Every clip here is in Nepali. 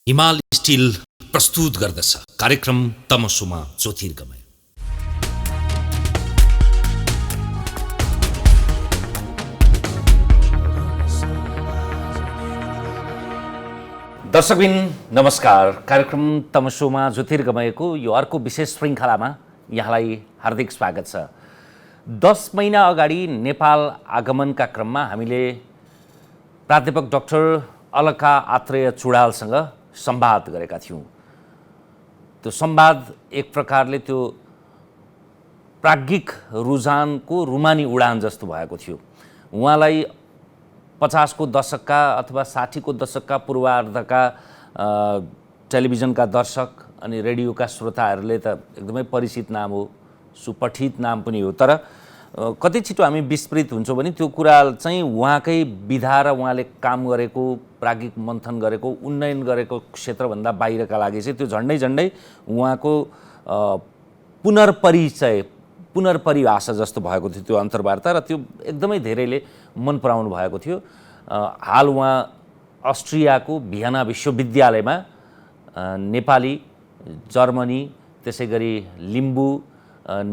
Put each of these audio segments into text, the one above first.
हिमाल स्टिल प्रस्तुत गर्दछ कार्यक्रम तमसुमा ज्योतिर्गमय। दर्शकबिन नमस्कार। कार्यक्रम तमसुमा ज्योतिर्गमयको यो अर्को विशेष श्रृङ्खलामा यहाँलाई हार्दिक स्वागत छ। 10 महिना अगाडि नेपाल आगमनका क्रममा हामीले प्राध्यापक डाक्टर अलका आत्रेय चुडालसँग संवाद गरेका थियौँ। त्यो संवाद एक प्रकारले त्यो प्राज्ञिक रुझानको रुमानी उडान जस्तो भएको थियो। उहाँलाई 50 को दशकका अथवा 60 को दशकका पूर्वार्धका टेलिभिजनका दर्शक अनि रेडियोका श्रोताहरूले त एकदमै परिचित नाम हो, सुपठित नाम पनि हो। तर कति छिटो हामी विस्मृत हुन्छौँ भने त्यो कुरा चाहिँ उहाँकै विधा र उहाँले काम गरेको प्राज्ञिक मन्थन गरेको उन्नयन गरेको क्षेत्रभन्दा बाहिरका लागि चाहिँ त्यो झन्डै उहाँको पुनर्परिभाषा जस्तो भएको थियो त्यो अन्तर्वार्ता, र त्यो एकदमै धेरैले मन पराउनु भएको थियो। हाल उहाँ अस्ट्रियाको भियना विश्वविद्यालयमा नेपाली, जर्मनी, त्यसै गरी लिम्बू,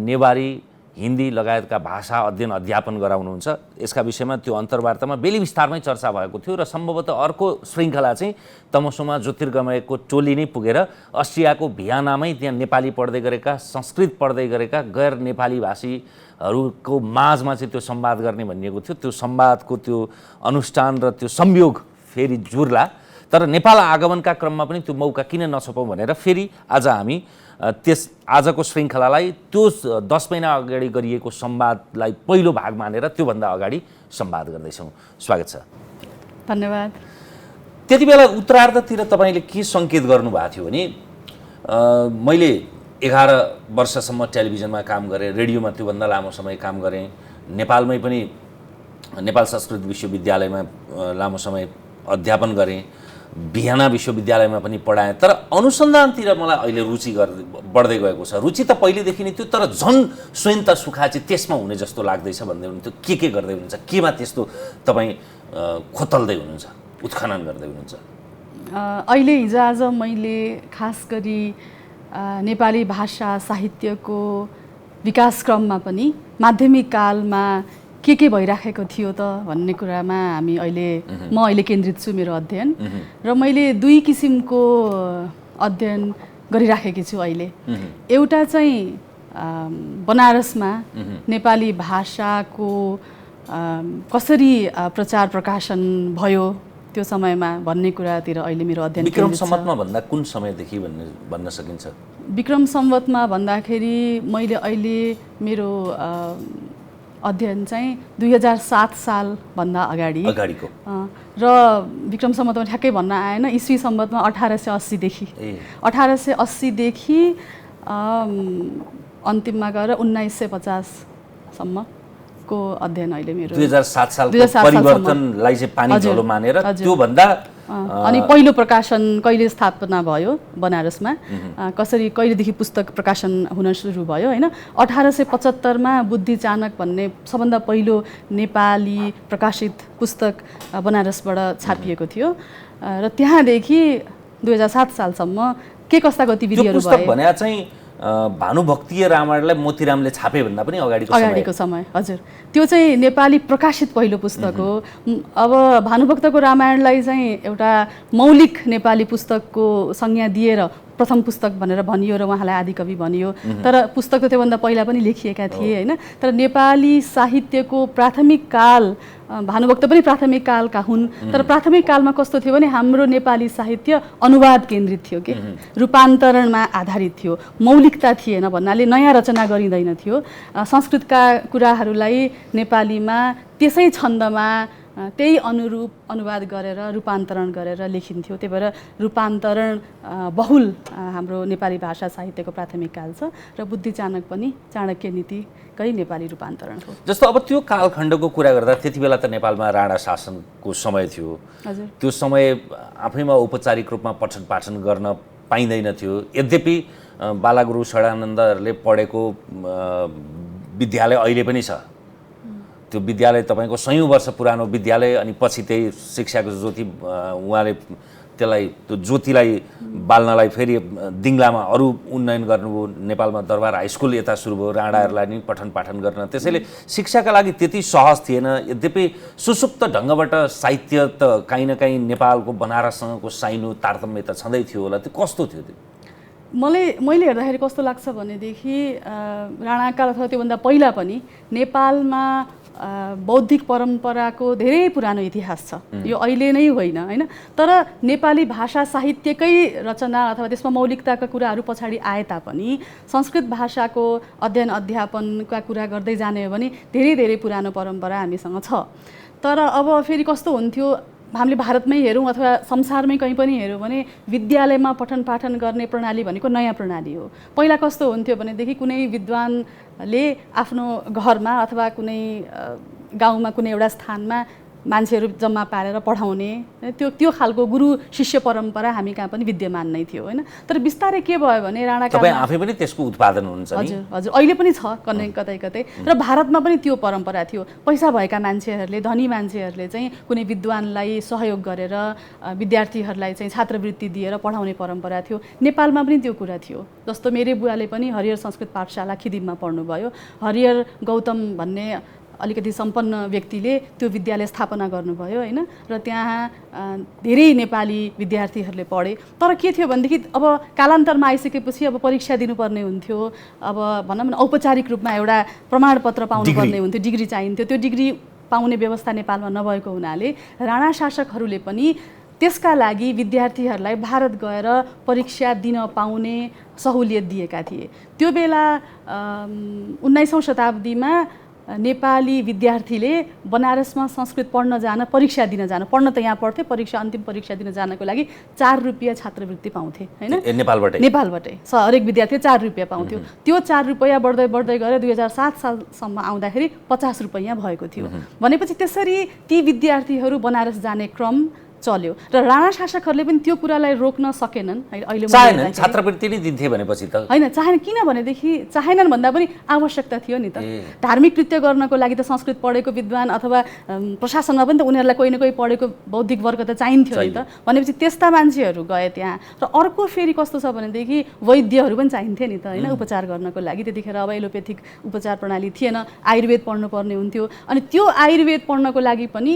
नेवारी, हिन्दी लगायतका भाषा अध्ययन अध्यापन गराउनुहुन्छ। यसका विषयमा त्यो अन्तर्वार्तामा बेली विस्तारमै चर्चा भएको थियो र सम्भवतः अर्को श्रृङ्खला चाहिँ तमसुमा ज्योतिर्गमयको टोली नै पुगेर अस्ट्रियाको भियनामै त्यहाँ नेपाली पढ्दै गरेका, संस्कृत पढ्दै गरेका गैर नेपाली भाषीहरूको माझमा चाहिँ त्यो संवाद गर्ने भनिएको थियो। त्यो संवादको त्यो अनुष्ठान र त्यो संयोग फेरि जुर्ला। तर नेपाल आगमनका क्रममा पनि त्यो मौका किन नछपाउँ भनेर फेरि आज हामी आजको श्रृङ्खलालाई त्यो 10 महिना अगाडि गरिएको संवादलाई पहिलो भाग मानेर त्योभन्दा अगाडि संवाद गर्दैछौँ। स्वागत छ। धन्यवाद। त्यति बेला उत्तरार्धतिर तपाईँले के सङ्केत गर्नुभएको थियो भने मैले 11 वर्षसम्म टेलिभिजनमा काम गरेँ, रेडियोमा त्योभन्दा लामो समय काम गरेँ, नेपालमै पनि नेपाल संस्कृत विश्वविद्यालयमा लामो समय अध्यापन गरेँ, भियना विश्वविद्यालयमा पनि पढाएँ। तर अनुसन्धानतिर मलाई अहिले रुचि बढ्दै गएको छ। रुचि त पहिलेदेखि नै थियो, तर झन् स्वयं त सुखा चाहिँ त्यसमा हुने जस्तो लाग्दैछ भन्दै हुनुहुन्थ्यो। के गर्दै हुनुहुन्छ, केमा त्यस्तो तपाईँ खोतल्दै हुनुहुन्छ, उत्खनन गर्दै हुनुहुन्छ? अहिले हिजोआज मैले खास गरी नेपाली भाषा साहित्यको विकासक्रममा पनि माध्यमिक कालमा के भइराखेको थियो त भन्ने कुरामा म अहिले केन्द्रित छु। मेरो अध्ययन र मैले 2 किसिमको अध्ययन गरिराखेकी छु अहिले। एउटा चाहिँ बनारसमा नेपाली भाषाको कसरी प्रचार प्रकाशन भयो त्यो समयमा भन्ने कुरातिर अहिले मेरो अध्ययन विक्रम सम्वतमा भन्दा कुन समयदेखि भन्न सकिन्छ? विक्रम सम्वतमा भन्दाखेरि मैले अहिले मेरो अध्ययन चाहिँ 2007 सालभन्दा अगाडिको र विक्रम सम्वतमा ठ्याक्कै भन्न आएन। इस्वी सम्वतमा 1880 देखि अन्तिममा गएर 1950 सम्मको अध्ययन अहिले मेरो। 2007 सालको परिवर्तनलाई चाहिँ पानी झोलो मानेर त्यो भन्दा अनि पहिलो प्रकाशन कहिले स्थापना भयो बनारसमा, कहिलेदेखि पुस्तक प्रकाशन हुन सुरु भयो होइन? 1875 मा बुद्धि चाणक भन्ने सबभन्दा पहिलो नेपाली प्रकाशित पुस्तक बनारसबाट छापिएको थियो र त्यहाँदेखि 2007 सालसम्म के कस्ता गतिविधिहरू भए। पुस्तक भने चाहिँ भानुभक्तीय रामायणलाई मोतीरामले छापे भन्दा पनि अगाडिको समय। हजुर, त्यो चाहिँ नेपाली प्रकाशित पहिलो पुस्तक हो। अब भानुभक्तको रामायणलाई चाहिँ एउटा मौलिक नेपाली पुस्तकको संज्ञा दिएर प्रथम पुस्तक भनेर भनियो र उहाँलाई आदिकवि भनियो। तर पुस्तक त त्योभन्दा पहिला पनि लेखिएका थिए होइन? तर नेपाली साहित्यको प्राथमिक काल, भानुभक्त पनि प्राथमिक कालका हुन्, तर प्राथमिक कालमा कस्तो थियो भने हाम्रो नेपाली साहित्य अनुवाद केन्द्रित थियो कि रूपान्तरणमा आधारित थियो, मौलिकता थिएन भन्नाले नयाँ रचना गरिँदैन थियो। संस्कृतका कुराहरूलाई नेपालीमा त्यसै छन्दमा त्यही अनुरूप अनुवाद गरेर रूपान्तरण गरेर लेखिन्थ्यो। त्यही भएर रूपान्तरण बहुल हाम्रो नेपाली भाषा साहित्यको प्राथमिक काल छ र बुद्धि चाणक पनि चाणक्य नीतिकै नेपाली रूपान्तरण हो। जस्तो अब त्यो कालखण्डको कुरा गर्दा त्यति बेला त नेपालमा राणा शासनको समय थियो। त्यो समय आफैमा औपचारिक रूपमा पठन पाठन गर्न पाइँदैन थियो। यद्यपि बालागुरु षडानन्दहरूले पढेको विद्यालय अहिले पनि छ। त्यो विद्यालय तपाईको 100 वर्ष पुरानो विद्यालय अनि पछि त्यही शिक्षाको ज्योति उहाँले त्यसलाई त्यो ज्योतिलाई बाल्नलाई फेरि दिङ्लामा अरू उन्नयन गर्नुभयो, नेपालमा दरबार हाई स्कुल यता सुरु भयो, राणाहरूलाई नि पठन पाठन गर्न, त्यसैले शिक्षाका लागि त्यति सहज थिएन। यद्यपि सुसुप्त ढङ्गबाट साहित्य त काहीँ न काहीँ नेपालको बनारससँगको साइनो तारतम्य त छँदै थियो होला, त्यो कस्तो थियो त्यो? मैले हेर्दाखेरि कस्तो लाग्छ भनेदेखि राणाकाल अथवा त्योभन्दा पहिला पनि नेपालमा बौद्धिक परम्पराको धेरै पुरानो इतिहास छ, यो अहिले नै होइन होइन। तर नेपाली भाषा साहित्यकै रचना अथवा त्यसमा मौलिकताका कुराहरू पछाडि आए तापनि संस्कृत भाषाको अध्ययन अध्यापनका कुरा गर्दै जाने हो भने धेरै धेरै पुरानो परम्परा हामीसँग छ। तर अब फेरि कस्तो हुन्थ्यो, हामीले भारतमै हेरौँ अथवा संसारमै कहीँ पनि हेरौँ भने विद्यालयमा पठन पाठन गर्ने प्रणाली भनेको नयाँ प्रणाली हो। पहिला कस्तो हुन्थ्यो भनेदेखि कुनै विद्वानले आफ्नो घरमा अथवा कुनै गाउँमा कुनै एउटा स्थानमा मान्छेहरू जम्मा पारेर पढाउने त्यो खालको गुरु शिष्य परम्परा हामी कहाँ पनि विद्यमान नै थियो होइन। तर बिस्तारै के भयो भने राणाकालमा तपाईँ आफै पनि त्यसको उत्पादन हुनुहुन्छ नि? हजुर हजुर, अहिले पनि छ कतै कतै। र भारतमा पनि त्यो परम्परा थियो। पैसा भएका मान्छेहरूले, धनी मान्छेहरूले चाहिँ कुनै विद्वानलाई सहयोग गरेर विद्यार्थीहरूलाई चाहिँ छात्रवृत्ति दिएर पढाउने परम्परा थियो। नेपालमा पनि त्यो कुरा थियो। जस्तो मेरै बुवाले पनि हरिहर संस्कृत पाठशाला खिदिममा पढ्नुभयो। हरिहर गौतम भन्ने अलिकति सम्पन्न व्यक्तिले त्यो विद्यालय स्थापना गर्नुभयो होइन। र त्यहाँ धेरै नेपाली विद्यार्थीहरूले पढे। तर के थियो भनेदेखि अब कालान्तरमा आइसकेपछि अब परीक्षा दिनुपर्ने हुन्थ्यो, अब भनौँ न औपचारिक रूपमा एउटा प्रमाणपत्र पाउनुपर्ने हुन्थ्यो, डिग्री चाहिन्थ्यो। त्यो डिग्री पाउने व्यवस्था नेपालमा नभएको हुनाले राणा शासकहरूले पनि त्यसका लागि विद्यार्थीहरूलाई भारत गएर परीक्षा दिन पाउने सहुलियत दिएका थिए। त्यो बेला 19औं शताब्दीमा नेपाली विद्यार्थीले बनारसमा संस्कृत पढ्न जान, परीक्षा दिन जान, पढ्न त यहाँ पढ्थे, परीक्षा अन्तिम परीक्षा दिन जानको लागि 4 रुपियाँ छात्रवृत्ति पाउँथे होइन। नेपालबाटै हरेक विद्यार्थी 4 रुपियाँ पाउँथ्यो। त्यो 4 रुपियाँ बढ्दै बढ्दै गएर 2007 सालसम्म आउँदाखेरि 50 रुपियाँ भएको थियो। भनेपछि त्यसरी ती विद्यार्थीहरू बनारस जाने क्रम चल्यो र राणा शासकहरूले पनि त्यो कुरालाई रोक्न सकेनन्। अहिले छात्रवृत्ति नै दिन्थे भनेपछि त होइन, चाहेन। किन भनेदेखि चाहेनन् भन्दा पनि आवश्यकता थियो नि त। धार्मिक कृत्य गर्नको लागि त संस्कृत पढेको विद्वान अथवा प्रशासनमा पनि त उनीहरूलाई कोही न कोही पढेको बौद्धिक वर्ग त चाहिन्थ्यो नि त। भनेपछि त्यस्ता मान्छेहरू गए त्यहाँ। र अर्को फेरि कस्तो छ भनेदेखि वैद्यहरू पनि चाहिन्थे नि त होइन, उपचार गर्नको लागि। त्यतिखेर अब एलोपेथिक उपचार प्रणाली थिएन, आयुर्वेद पढ्नुपर्ने हुन्थ्यो। अनि त्यो आयुर्वेद पढ्नको लागि पनि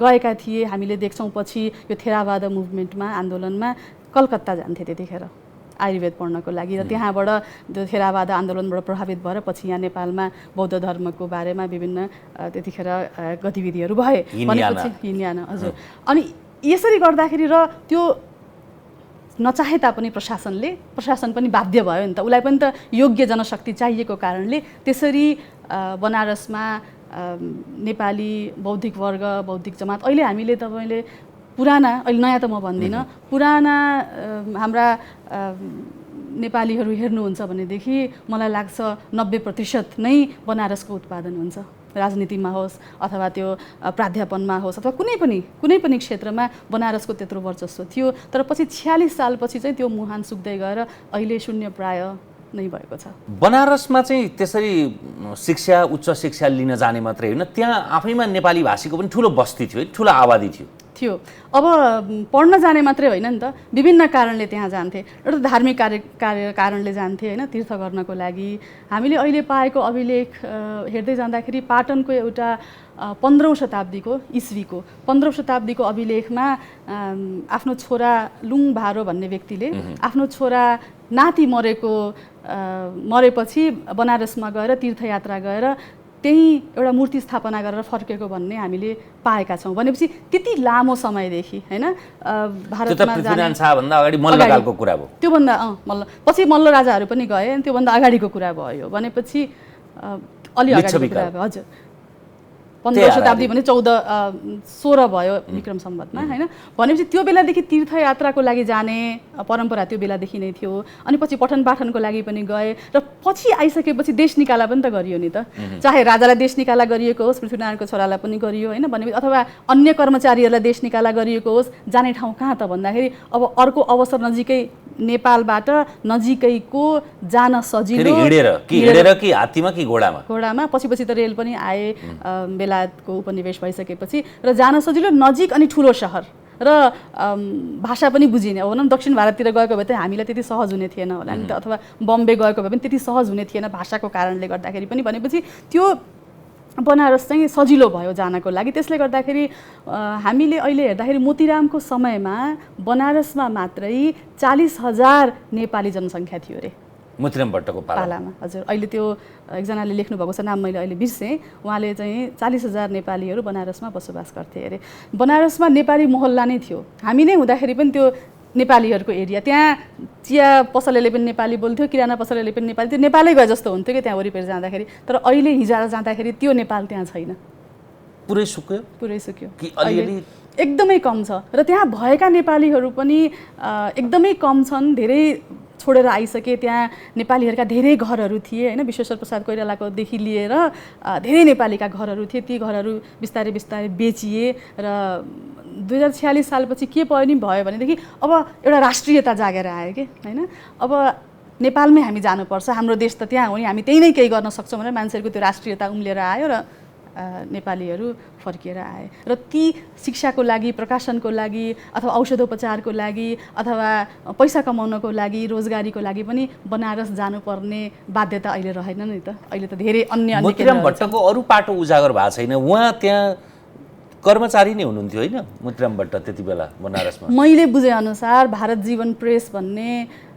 गएका थिए। हामीले देख्छौँ पछि यो थेरावाद मुभमेन्टमा, आन्दोलनमा कलकत्ता जान्थे त्यतिखेर आयुर्वेद पढ्नको लागि। र त्यहाँबाट त्यो थेरावाद आन्दोलनबाट प्रभावित भएर पछि यहाँ नेपालमा बौद्ध धर्मको बारेमा विभिन्न त्यतिखेर गतिविधिहरू भए भनेपछि हिन्यान। हजुर, अनि यसरी गर्दाखेरि र त्यो नचाहे तापनि प्रशासन पनि बाध्य भयो नि त। उसलाई पनि त योग्य जनशक्ति चाहिएको कारणले त्यसरी बनारसमा नेपाली बौद्धिक वर्ग, बौद्धिक जमात, अहिले हामीले तपाईँले पुराना, अहिले नयाँ त म भन्दिनँ, पुराना हाम्रा नेपालीहरू हेर्नुहुन्छ भनेदेखि मलाई लाग्छ 90% नै बनारसको उत्पादन हुन्छ। राजनीतिमा होस् अथवा त्यो प्राध्यापनमा होस् अथवा कुनै पनि क्षेत्रमा बनारसको त्यत्रो वर्चस्व थियो। तर पछि 46 सालपछि चाहिँ त्यो मुहान सुक्दै गएर अहिले शून्य प्राय नै भएको छ। बनारसमा चाहिँ त्यसरी शिक्षा, उच्च शिक्षा लिन जाने मात्रै होइन, त्यहाँ आफैमा नेपाली भाषीको पनि ठुलो बस्ती थियो, ठुलो आबादी थियो। अब पढ्न जाने मात्रै होइन नि त, विभिन्न कारणले त्यहाँ जान्थे। एउटा धार्मिक कारणले जान्थे होइन, तीर्थ गर्नको लागि। हामीले अहिले पाएको अभिलेख हेर्दै जाँदाखेरि पाटनको एउटा 15औं शताब्दीको इस्वीको 15औं शताब्दीको अभिलेखमा आफ्नो छोरा लुङ भारो भन्ने व्यक्तिले आफ्नो छोरा नाति मरेपछि बनारसमा गएर तीर्थयात्रा गएर त्यही एउटा मूर्ति स्थापना गरेर फर्केको भन्ने हामीले पाएका छौँ। भनेपछि त्यति लामो समयदेखि होइन भारतमा त्योभन्दा पछि मल्ल राजाहरू पनि गए, त्योभन्दा अगाडिको कुरा भयो। भनेपछि अलि अगाडिको कुरा भयो। हजुर, 15औं शताब्दी भने 16 भयो विक्रम सम्वतमा होइन। भनेपछि त्यो बेलादेखि तीर्थयात्राको लागि जाने परम्परा त्यो बेलादेखि नै थियो। अनि पछि पठन पाठनको लागि पनि गए र पछि आइसकेपछि देश निकाला पनि त गरियो नि त। चाहे राजालाई देश निकाला गरिएको होस्, पृथ्वीनारायणको छोरालाई पनि गरियो होइन। भनेपछि अथवा अन्य कर्मचारीहरूलाई देश निकाला गरिएको होस्, जाने ठाउँ कहाँ त भन्दाखेरि अब अर्को अवसर नजिकै नेपालबाट नजिकैको जान सजिलो, हिँडेर कि हात्तीमा कि घोडामा, पछि त रेल पनि आए बेलायतको उपनिवेश भइसकेपछि, र जान सजिलो, नजिक अनि ठुलो सहर र भाषा पनि बुझिने हो भनौँ दक्षिण भारततिर गएको भए त हामीलाई त्यति सहज हुने थिएन होला नि त अथवा बम्बे गएको भए पनि त्यति सहज हुने थिएन भाषाको कारणले गर्दाखेरि पनि भनेपछि त्यो बनारस चाहिँ सजिलो भयो जानको लागि त्यसले गर्दाखेरि हामीले अहिले हेर्दाखेरि मोतीरामको समयमा बनारसमा मात्रै 40,000 नेपाली जनसङ्ख्या थियो अरे मोतीराम भट्टको पालामा हजुर अहिले त्यो एकजनाले लेख्नु भएको छ नाम मैले अहिले बिर्सेँ उहाँले चाहिँ 40,000 नेपालीहरू बनारसमा बसोबास गर्थे अरे बनारसमा नेपाली मोहल्ला नै थियो हामी नै हुँदाखेरि पनि त्यो नेपालीहरूको एरिया त्यहाँ चिया पसलेले पनि नेपाली बोल्थ्यो किराना पसलेले पनि नेपाली त्यो नेपालै गए जस्तो हुन्थ्यो कि त्यहाँ वरिपरि जाँदाखेरि तर अहिले हिजो जाँदाखेरि त्यो नेपाल त्यहाँ छैन पुरै सुक्यो कि अलिअलि एकदमै कम छ र त्यहाँ भएका नेपालीहरू पनि एकदमै कम छन् धेरै छोडेर आइसके त्यहाँ नेपालीहरूका धेरै घरहरू थिए हैन विश्वेश्वर प्रसाद कोइरालाकोदेखि लिएर धेरै नेपालीका घरहरू थिए ती घरहरू बिस्तारै बिस्तारै बेचिए र 2046 सालपछि के पनि भयो भनेदेखि अब एउटा राष्ट्रियता जागेर आयो कि हैन अब नेपालमै हामी जानुपर्छ हाम्रो देश त त्यहाँ हो नि हामी त्यही नै केही गर्न सक्छौँ भनेर मान्छेहरूको त्यो राष्ट्रियता उम्लिएर आयो र नेपालीहरू फर्किएर आए र ती शिक्षाको लागि प्रकाशनको लागि अथवा औषधोपचारको लागि अथवा पैसा कमाउनको लागि रोजगारीको लागि पनि बनारस जानुपर्ने बाध्यता अहिले रहेन नि त अहिले त धेरै अन्य मोतीराम भट्टको अरू पाटो उजागर भएको छैन उहाँ त्यहाँ कर्मचारी नै हुनुहुन्थ्यो होइन मोतीराम भट्ट त्यति बेला बनारसमा मैले बुझेअनुसार भारत जीवन प्रेस भन्ने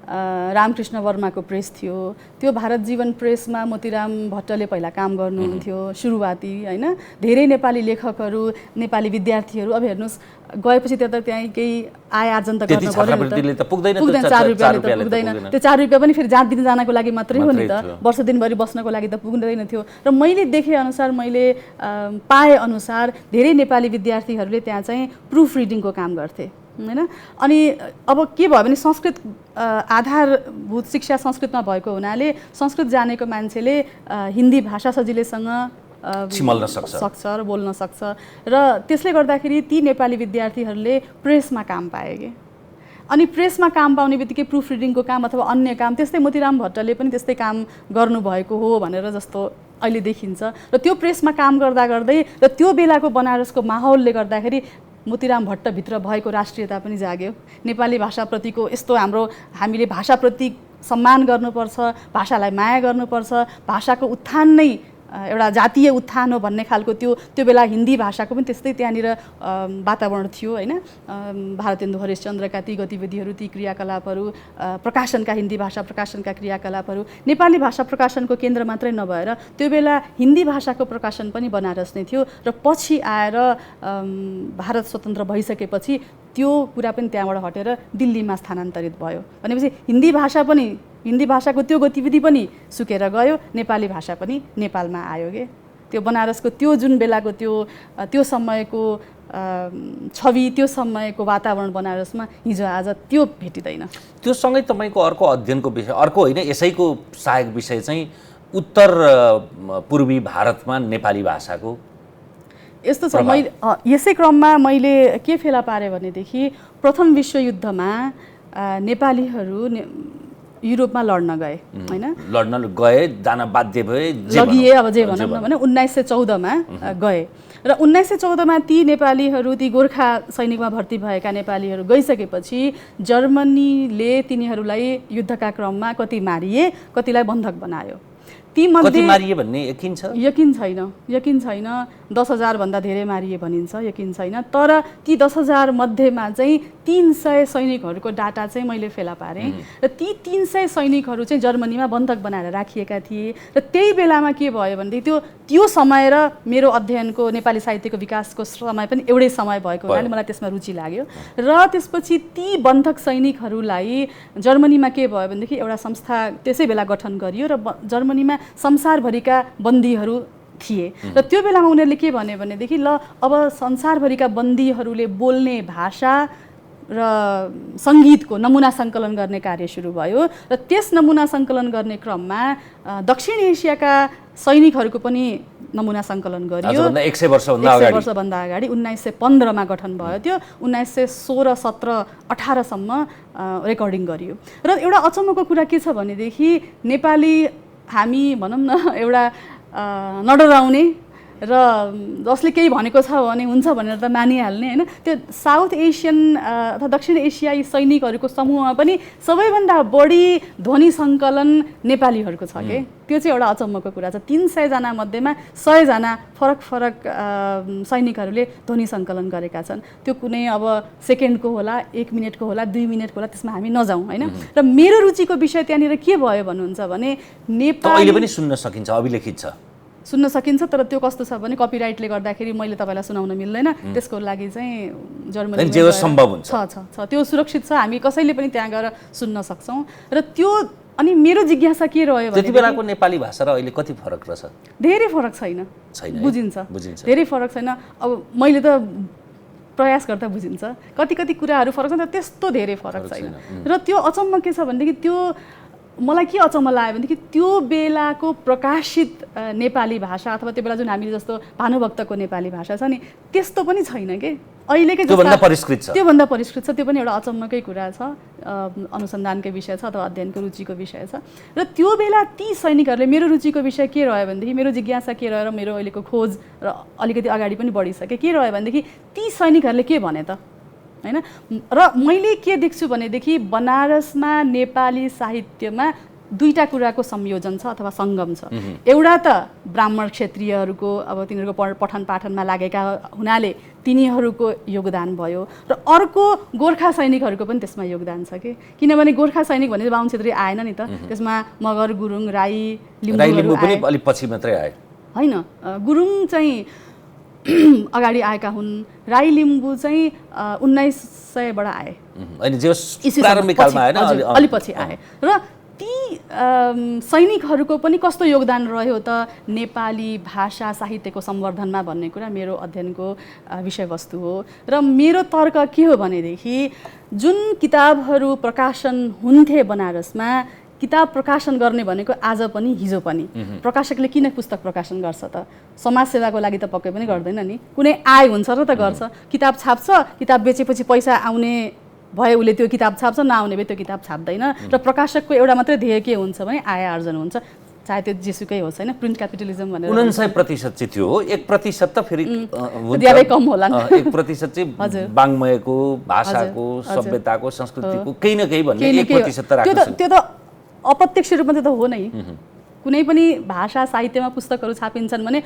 रामकृष्ण वर्माको प्रेस थियो त्यो भारत जीवन प्रेसमा मोतीराम भट्टले पहिला काम गर्नुहुन्थ्यो सुरुवाती हैन धेरै नेपाली लेखकहरू नेपाली विद्यार्थीहरू अब हेर्नुस् गएपछि त्यहाँ केही आय आर्जन त गर्न पर्यो नि त पुग्दैन 4 रुपैयाँले त पुग्दैन त्यो 4 रुपैयाँ पनि फेरि दिन जानको लागि मात्रै हो नि त वर्ष दिनभरि बस्नको लागि त पुग्दैन थियो र मैले देखे अनुसार मैले पाए अनुसार धेरै नेपाली विद्यार्थीहरूले त्यहाँ चाहिँ प्रुफ रिडिङको काम गर्थे हैन अनि अब के भयो भने संस्कृत आधारभूत शिक्षा संस्कृतमा भएको हुनाले संस्कृत जानेको मान्छेले हिन्दी भाषा सजिलैसँग छिमल्न सक्छ र बोल्न सक्छ र त्यसले गर्दाखेरि ती नेपाली विद्यार्थीहरूले प्रेसमा काम पाए के अनि प्रेसमा काम पाउने बित्तिकै प्रुफ रिडिङको काम अथवा अन्य काम त्यस्तै मोतीराम भट्टले पनि त्यस्तै काम गर्नुभएको हो भनेर जस्तो अहिले देखिन्छ र त्यो प्रेसमा काम गर्दा गर्दै र त्यो बेलाको बनारसको माहौलले गर्दाखेरि मोतीराम भट्टभित्र भएको राष्ट्रियता पनि जाग्यो नेपाली भाषाप्रतिको यस्तो हामीले भाषाप्रति सम्मान गर्नुपर्छ भाषालाई माया गर्नुपर्छ भाषाको उत्थान नै एउटा जातीय उत्थान हो भन्ने खालको त्यो बेला हिन्दी भाषाको पनि त्यस्तै त्यहाँनिर वातावरण थियो हैन भारतेन्दु हरिश्चन्द्रका ती गतिविधिहरू ती क्रियाकलापहरू प्रकाशनका हिन्दी भाषा प्रकाशनका क्रियाकलापहरू नेपाली भाषा प्रकाशनको केन्द्र मात्रै नभएर त्यो बेला हिन्दी भाषाको प्रकाशन पनि बनारस नै थियो र पछि आएर भारत स्वतन्त्र भइसकेपछि त्यो कुरा पनि त्यहाँबाट हटेर दिल्लीमा स्थानान्तरित भयो भनेपछि हिन्दी भाषाको त्यो गतिविधि पनि सुकेर गयो नेपाली भाषा पनि नेपालमा आयो के त्यो बनारसको त्यो जुन बेलाको त्यो समयको छवि त्यो समयको वातावरण बनारसमा हिजो आज त्यो भेटिँदैन त्यो सँगै तपाईँको अर्को अध्ययनको विषय अर्को होइन यसैको सहायक विषय चाहिँ उत्तर पूर्वी भारतमा नेपाली भाषाको यस्तो छ मैले यसै क्रममा मैले के फेला पारेँ भनेदेखि प्रथम विश्वयुद्धमा नेपालीहरू युरोपमा लड्न गए हैन लड्न गए जान बाध्य भए लगिए अब जे भनौँ न भने 1914 मा गए र 1914 मा ती नेपालीहरू ती गोर्खा सैनिकमा भर्ती भएका नेपालीहरू गइसकेपछि जर्मनीले तिनीहरूलाई युद्धका क्रममा कति मारिए कतिलाई बन्धक बनायो कति मारिए भन्ने यकिन छैन 10,000 भन्दा धेरै मारिए भनिन्छ यकिन छैन तर ती 10,000 मध्येमा चाहिँ 300 सैनिकहरूको डाटा चाहिँ मैले फेला पारेँ र ती 300 सैनिकहरू चाहिँ जर्मनीमा बन्धक बनाएर राखिएका थिए र त्यही बेलामा के भयो भनेदेखि त्यो समय र मेरो अध्ययनको नेपाली साहित्यको विकासको समय पनि एउटै समय भएको हुनाले मलाई त्यसमा रुचि लाग्यो र त्यसपछि ती बन्धक सैनिकहरूलाई जर्मनीमा के भयो भनेदेखि एउटा संस्था त्यसै बेला गठन गरियो र जर्मनीमा संसारभरिका बन्दीहरू थिए र त्यो बेलामा उनीहरूले के भन्यो भनेदेखि ल अब संसारभरिका बन्दीहरूले बोल्ने भाषा र सङ्गीतको नमुना सङ्कलन गर्ने कार्य सुरु भयो र त्यस नमुना सङ्कलन गर्ने क्रममा दक्षिण एसियाका सैनिकहरूको पनि नमुना सङ्कलन गरियो 100 वर्षभन्दा अगाडि 1915 मा गठन भयो त्यो 1916, 17, 18 सम्म रेकर्डिङ गरियो र एउटा अचम्मको कुरा के छ भनेदेखि नेपाली हामी भनौँ न एउटा नडराउने र जसले केही भनेको छ भने हुन्छ भनेर त मानिहाल्ने होइन। त्यो साउथ एसियन अथवा दक्षिण एसियाई सैनिकहरूको समूहमा पनि सबैभन्दा बढी ध्वनि सङ्कलन नेपालीहरूको छ के। त्यो चाहिँ एउटा अचम्मको कुरा छ। 300 जना मध्येमा 100 जना फरक फरक सैनिकहरूले ध्वनि सङ्कलन गरेका छन्। त्यो कुनै अब सेकेन्डको होला, 1 मिनटको होला, 2 मिनटको होला, त्यसमा हामी नजाउँ होइन। र मेरो रुचिको विषय त्यहाँनिर के भयो भन्नुहुन्छ भने नेपाल अहिले पनि सुन्न सकिन्छ, अभिलेखित छ, सुन्न सकिन्छ। तर त्यो कस्तो छ भने कपिराइटले गर्दाखेरि मैले तपाईँलाई सुनाउन मिल्दैन। त्यसको लागि चाहिँ जर्मनी जे सम्भव हुन्छ छ त्यो सुरक्षित छ, हामी कसैले पनि त्यहाँ गएर सुन्न सक्छौँ। र त्यो अनि मेरो जिज्ञासा के रह्यो भने त्यति बेलाको नेपाली भाषा र अहिले कति फरक रहेछ? धेरै फरक छैन, बुझिन्छ धेरै फरक छैन। अब मैले त प्रयास गर्दा बुझिन्छ, कति कुराहरू फरक छ, तर त्यस्तो धेरै फरक छैन। र त्यो अचम्म के छ भनेदेखि त्यो मलाई के अचम्म लाग्यो भनेदेखि त्यो बेलाको प्रकाशित नेपाली भाषा अथवा त्यो बेला जुन हामीले जस्तो भानुभक्तको नेपाली भाषा छ नि त्यस्तो पनि छैन के अहिलेकै त्योभन्दा परिष्कृत छ। त्यो पनि एउटा अचम्मकै कुरा छ, अनुसन्धानकै विषय छ अथवा अध्ययनको रुचिको विषय छ। र त्यो बेला ती सैनिकहरूले मेरो रुचिको विषय के रह्यो भनेदेखि मेरो जिज्ञासा के रह्यो र मेरो अहिलेको खोज र अलिकति अगाडि पनि बढिसके के रह्यो भनेदेखि ती सैनिकहरूले के भने त हैन। र मैले के देख्छु भनेदेखि बनारसमा नेपाली साहित्यमा दुईटा कुराको संयोजन छ अथवा सङ्गम छ। एउटा त ब्राह्मण क्षेत्रीयहरूको अब तिनीहरूको पठन पाठनमा लागेका हुनाले तिनीहरूको योगदान भयो, र अर्को गोर्खा सैनिकहरूको पनि त्यसमा योगदान छ कि किनभने गोर्खा सैनिक भने बाहुन क्षेत्री आएन नि त, त्यसमा मगर, गुरुङ, राई, लिम्बू पनि अलि पछि मात्रै आए होइन। गुरुङ चाहिँ अगाडि आएका हुन्, राई लिम्बू चाहिँ 1900बाट आए, अलि पछि आए। र ती सैनिकहरूको पनि कस्तो योगदान रह्यो त नेपाली भाषा साहित्यको सम्वर्धनमा भन्ने कुरा मेरो अध्ययनको विषयवस्तु हो। र मेरो तर्क के हो भनेदेखि जुन किताबहरू प्रकाशन हुन्थे बनारसमा, किताब प्रकाशन गर्ने भनेको आज पनि हिजो पनि प्रकाशकले किन पुस्तक प्रकाशन गर्छ त? समाजसेवाको लागि त पक्कै पनि गर्दैन नि, कुनै आय हुन्छ र त गर्छ। किताब छाप्छ, किताब बेचेपछि पैसा आउने भए उसले त्यो किताब छाप्छ, नआउने भए त्यो किताब छाप्दैन। र प्रकाशकको एउटा मात्रै ध्येय के हुन्छ भने आय आर्जन हुन्छ, चाहे त्यो जेसुकै होस् होइन। प्रिन्ट क्यापिटलिजम भनेर 49% चाहिँ थियो, 1% त फेरि धेरै कम होला, 1% चाहिँ वाङ्मयको, भाषाको, सभ्यताको, संस्कृतिको केही न केही भन्ने 1% त राख्छ। त्यो त अप्रत्यक्ष रूपमा त्यो त हो नै। कुनै पनि भाषा साहित्यमा पुस्तकहरू छापिन्छन् भने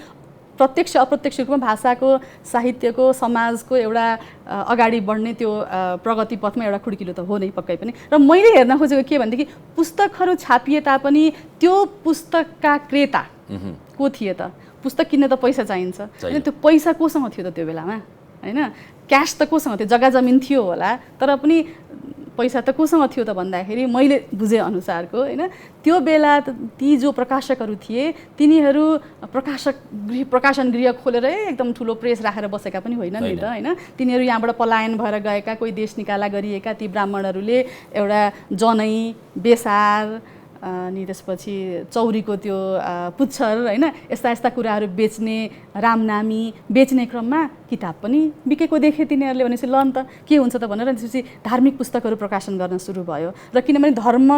प्रत्यक्ष अप्रत्यक्ष रूपमा भाषाको, साहित्यको, समाजको एउटा अगाडि बढ्ने त्यो प्रगति पथमा एउटा खुड्किलो त हो नै पक्कै पनि। र मैले हेर्न खोजेको के भनेदेखि पुस्तकहरू छापिए तापनि त्यो पुस्तकका क्रेता को थिए त? पुस्तक किन्न त पैसा चाहिन्छ, होइन? त्यो पैसा कोसँग थियो त त्यो बेलामा होइन? क्यास त कोसँग थियो? जग्गा जमिन थियो होला, तर पनि पैसा त कोसँग थियो त भन्दाखेरि मैले बुझे अनुसारको होइन त्यो बेला ती जो प्रकाशकहरू थिए तिनीहरू प्रकाशन गृह खोलेर एकदम ठुलो प्रेस राखेर बसेका पनि होइन नि त होइन। तिनीहरू यहाँबाट पलायन भएर गएका, कोही देश निकाला गरिएका ती ब्राह्मणहरूले एउटा जनै, बेसार अनि त्यसपछि चौरीको त्यो पुच्छर होइन यस्ता कुराहरू बेच्ने, रामनामी बेच्ने क्रममा किताब पनि बिकेको देखे तिनीहरूले। भनेपछि ल नि त के हुन्छ त भनेर त्यसपछि धार्मिक पुस्तकहरू प्रकाशन गर्न सुरु भयो। र किनभने धर्म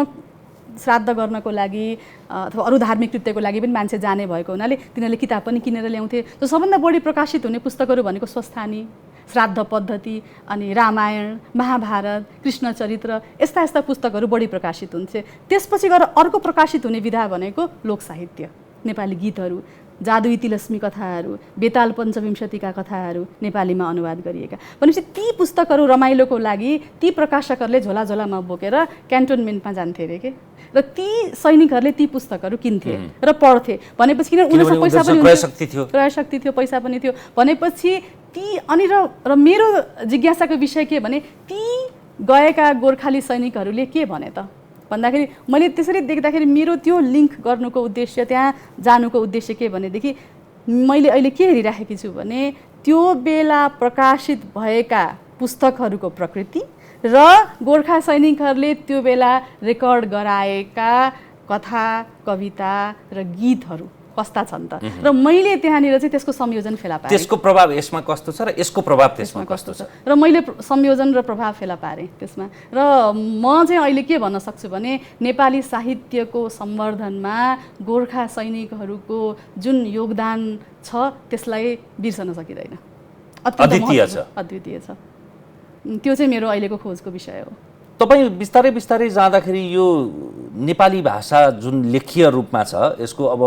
श्राद्ध गर्नको लागि अथवा अरू धार्मिक कृत्यको लागि पनि मान्छे जाने भएको हुनाले तिनीहरूले किताब पनि किनेर ल्याउँथे। त्यो सबभन्दा बढी प्रकाशित हुने पुस्तकहरू भनेको स्वस्थानी, श्राद्ध पद्धति, अनि रामायण, महाभारत, कृष्ण चरित्र यस्ता पुस्तकहरू बढी प्रकाशित हुन्थे। त्यसपछि गएर अर्को प्रकाशित हुने विधा भनेको लोक साहित्य, नेपाली गीतहरू, जादुई तिलस्मी कथाहरू, बेताल पञ्चविंशतिका कथाहरू नेपालीमा अनुवाद गरिएका। भनेपछि ती पुस्तकहरू रमाइलोको लागि ती प्रकाशकहरूले झोलामा बोकेर क्यान्टोनमेन्टमा जान्थे अरे के, र ती सैनिकहरूले ती पुस्तकहरू किन्थे र पढ्थे। भनेपछि किन उनीसँग पैसा पनि क्रय शक्ति थियो, पैसा पनि थियो भनेपछि ती अनि र मेरो जिज्ञासाको विषय के भने ती गएका गोर्खाली सैनिकहरूले के भने त भन्दाखेरि मैले त्यसरी देख्दाखेरि मेरो त्यो लिङ्क गर्नुको उद्देश्य, त्यहाँ जानुको उद्देश्य के भनेदेखि मैले अहिले के हेरिराखेकी छु भने त्यो बेला प्रकाशित भएका पुस्तकहरूको प्रकृति र गोर्खा सैनिकहरूले त्यो बेला रेकर्ड गराएका कथा, कविता र गीतहरू कस्ता छन् त र मैले त्यहाँनिर चाहिँ त्यसको संयोजन फेला पारेँ। त्यसको प्रभाव यसमा कस्तो छ र यसको प्रभाव त्यसमा कस्तो छ र मैले संयोजन र प्रभाव फेला पारेँ त्यसमा। र म चाहिँ अहिले के भन्न सक्छु भने नेपाली साहित्यको सम्वर्धनमा गोर्खा सैनिकहरूको जुन योगदान छ त्यसलाई बिर्सन सकिँदैन। अद्वितीय छ। त्यो चाहिँ मेरो अहिलेको खोजको विषय हो। तपाईँ बिस्तारै बिस्तारै जाँदाखेरि यो नेपाली भाषा जुन लेखीय रूपमा छ यसको अब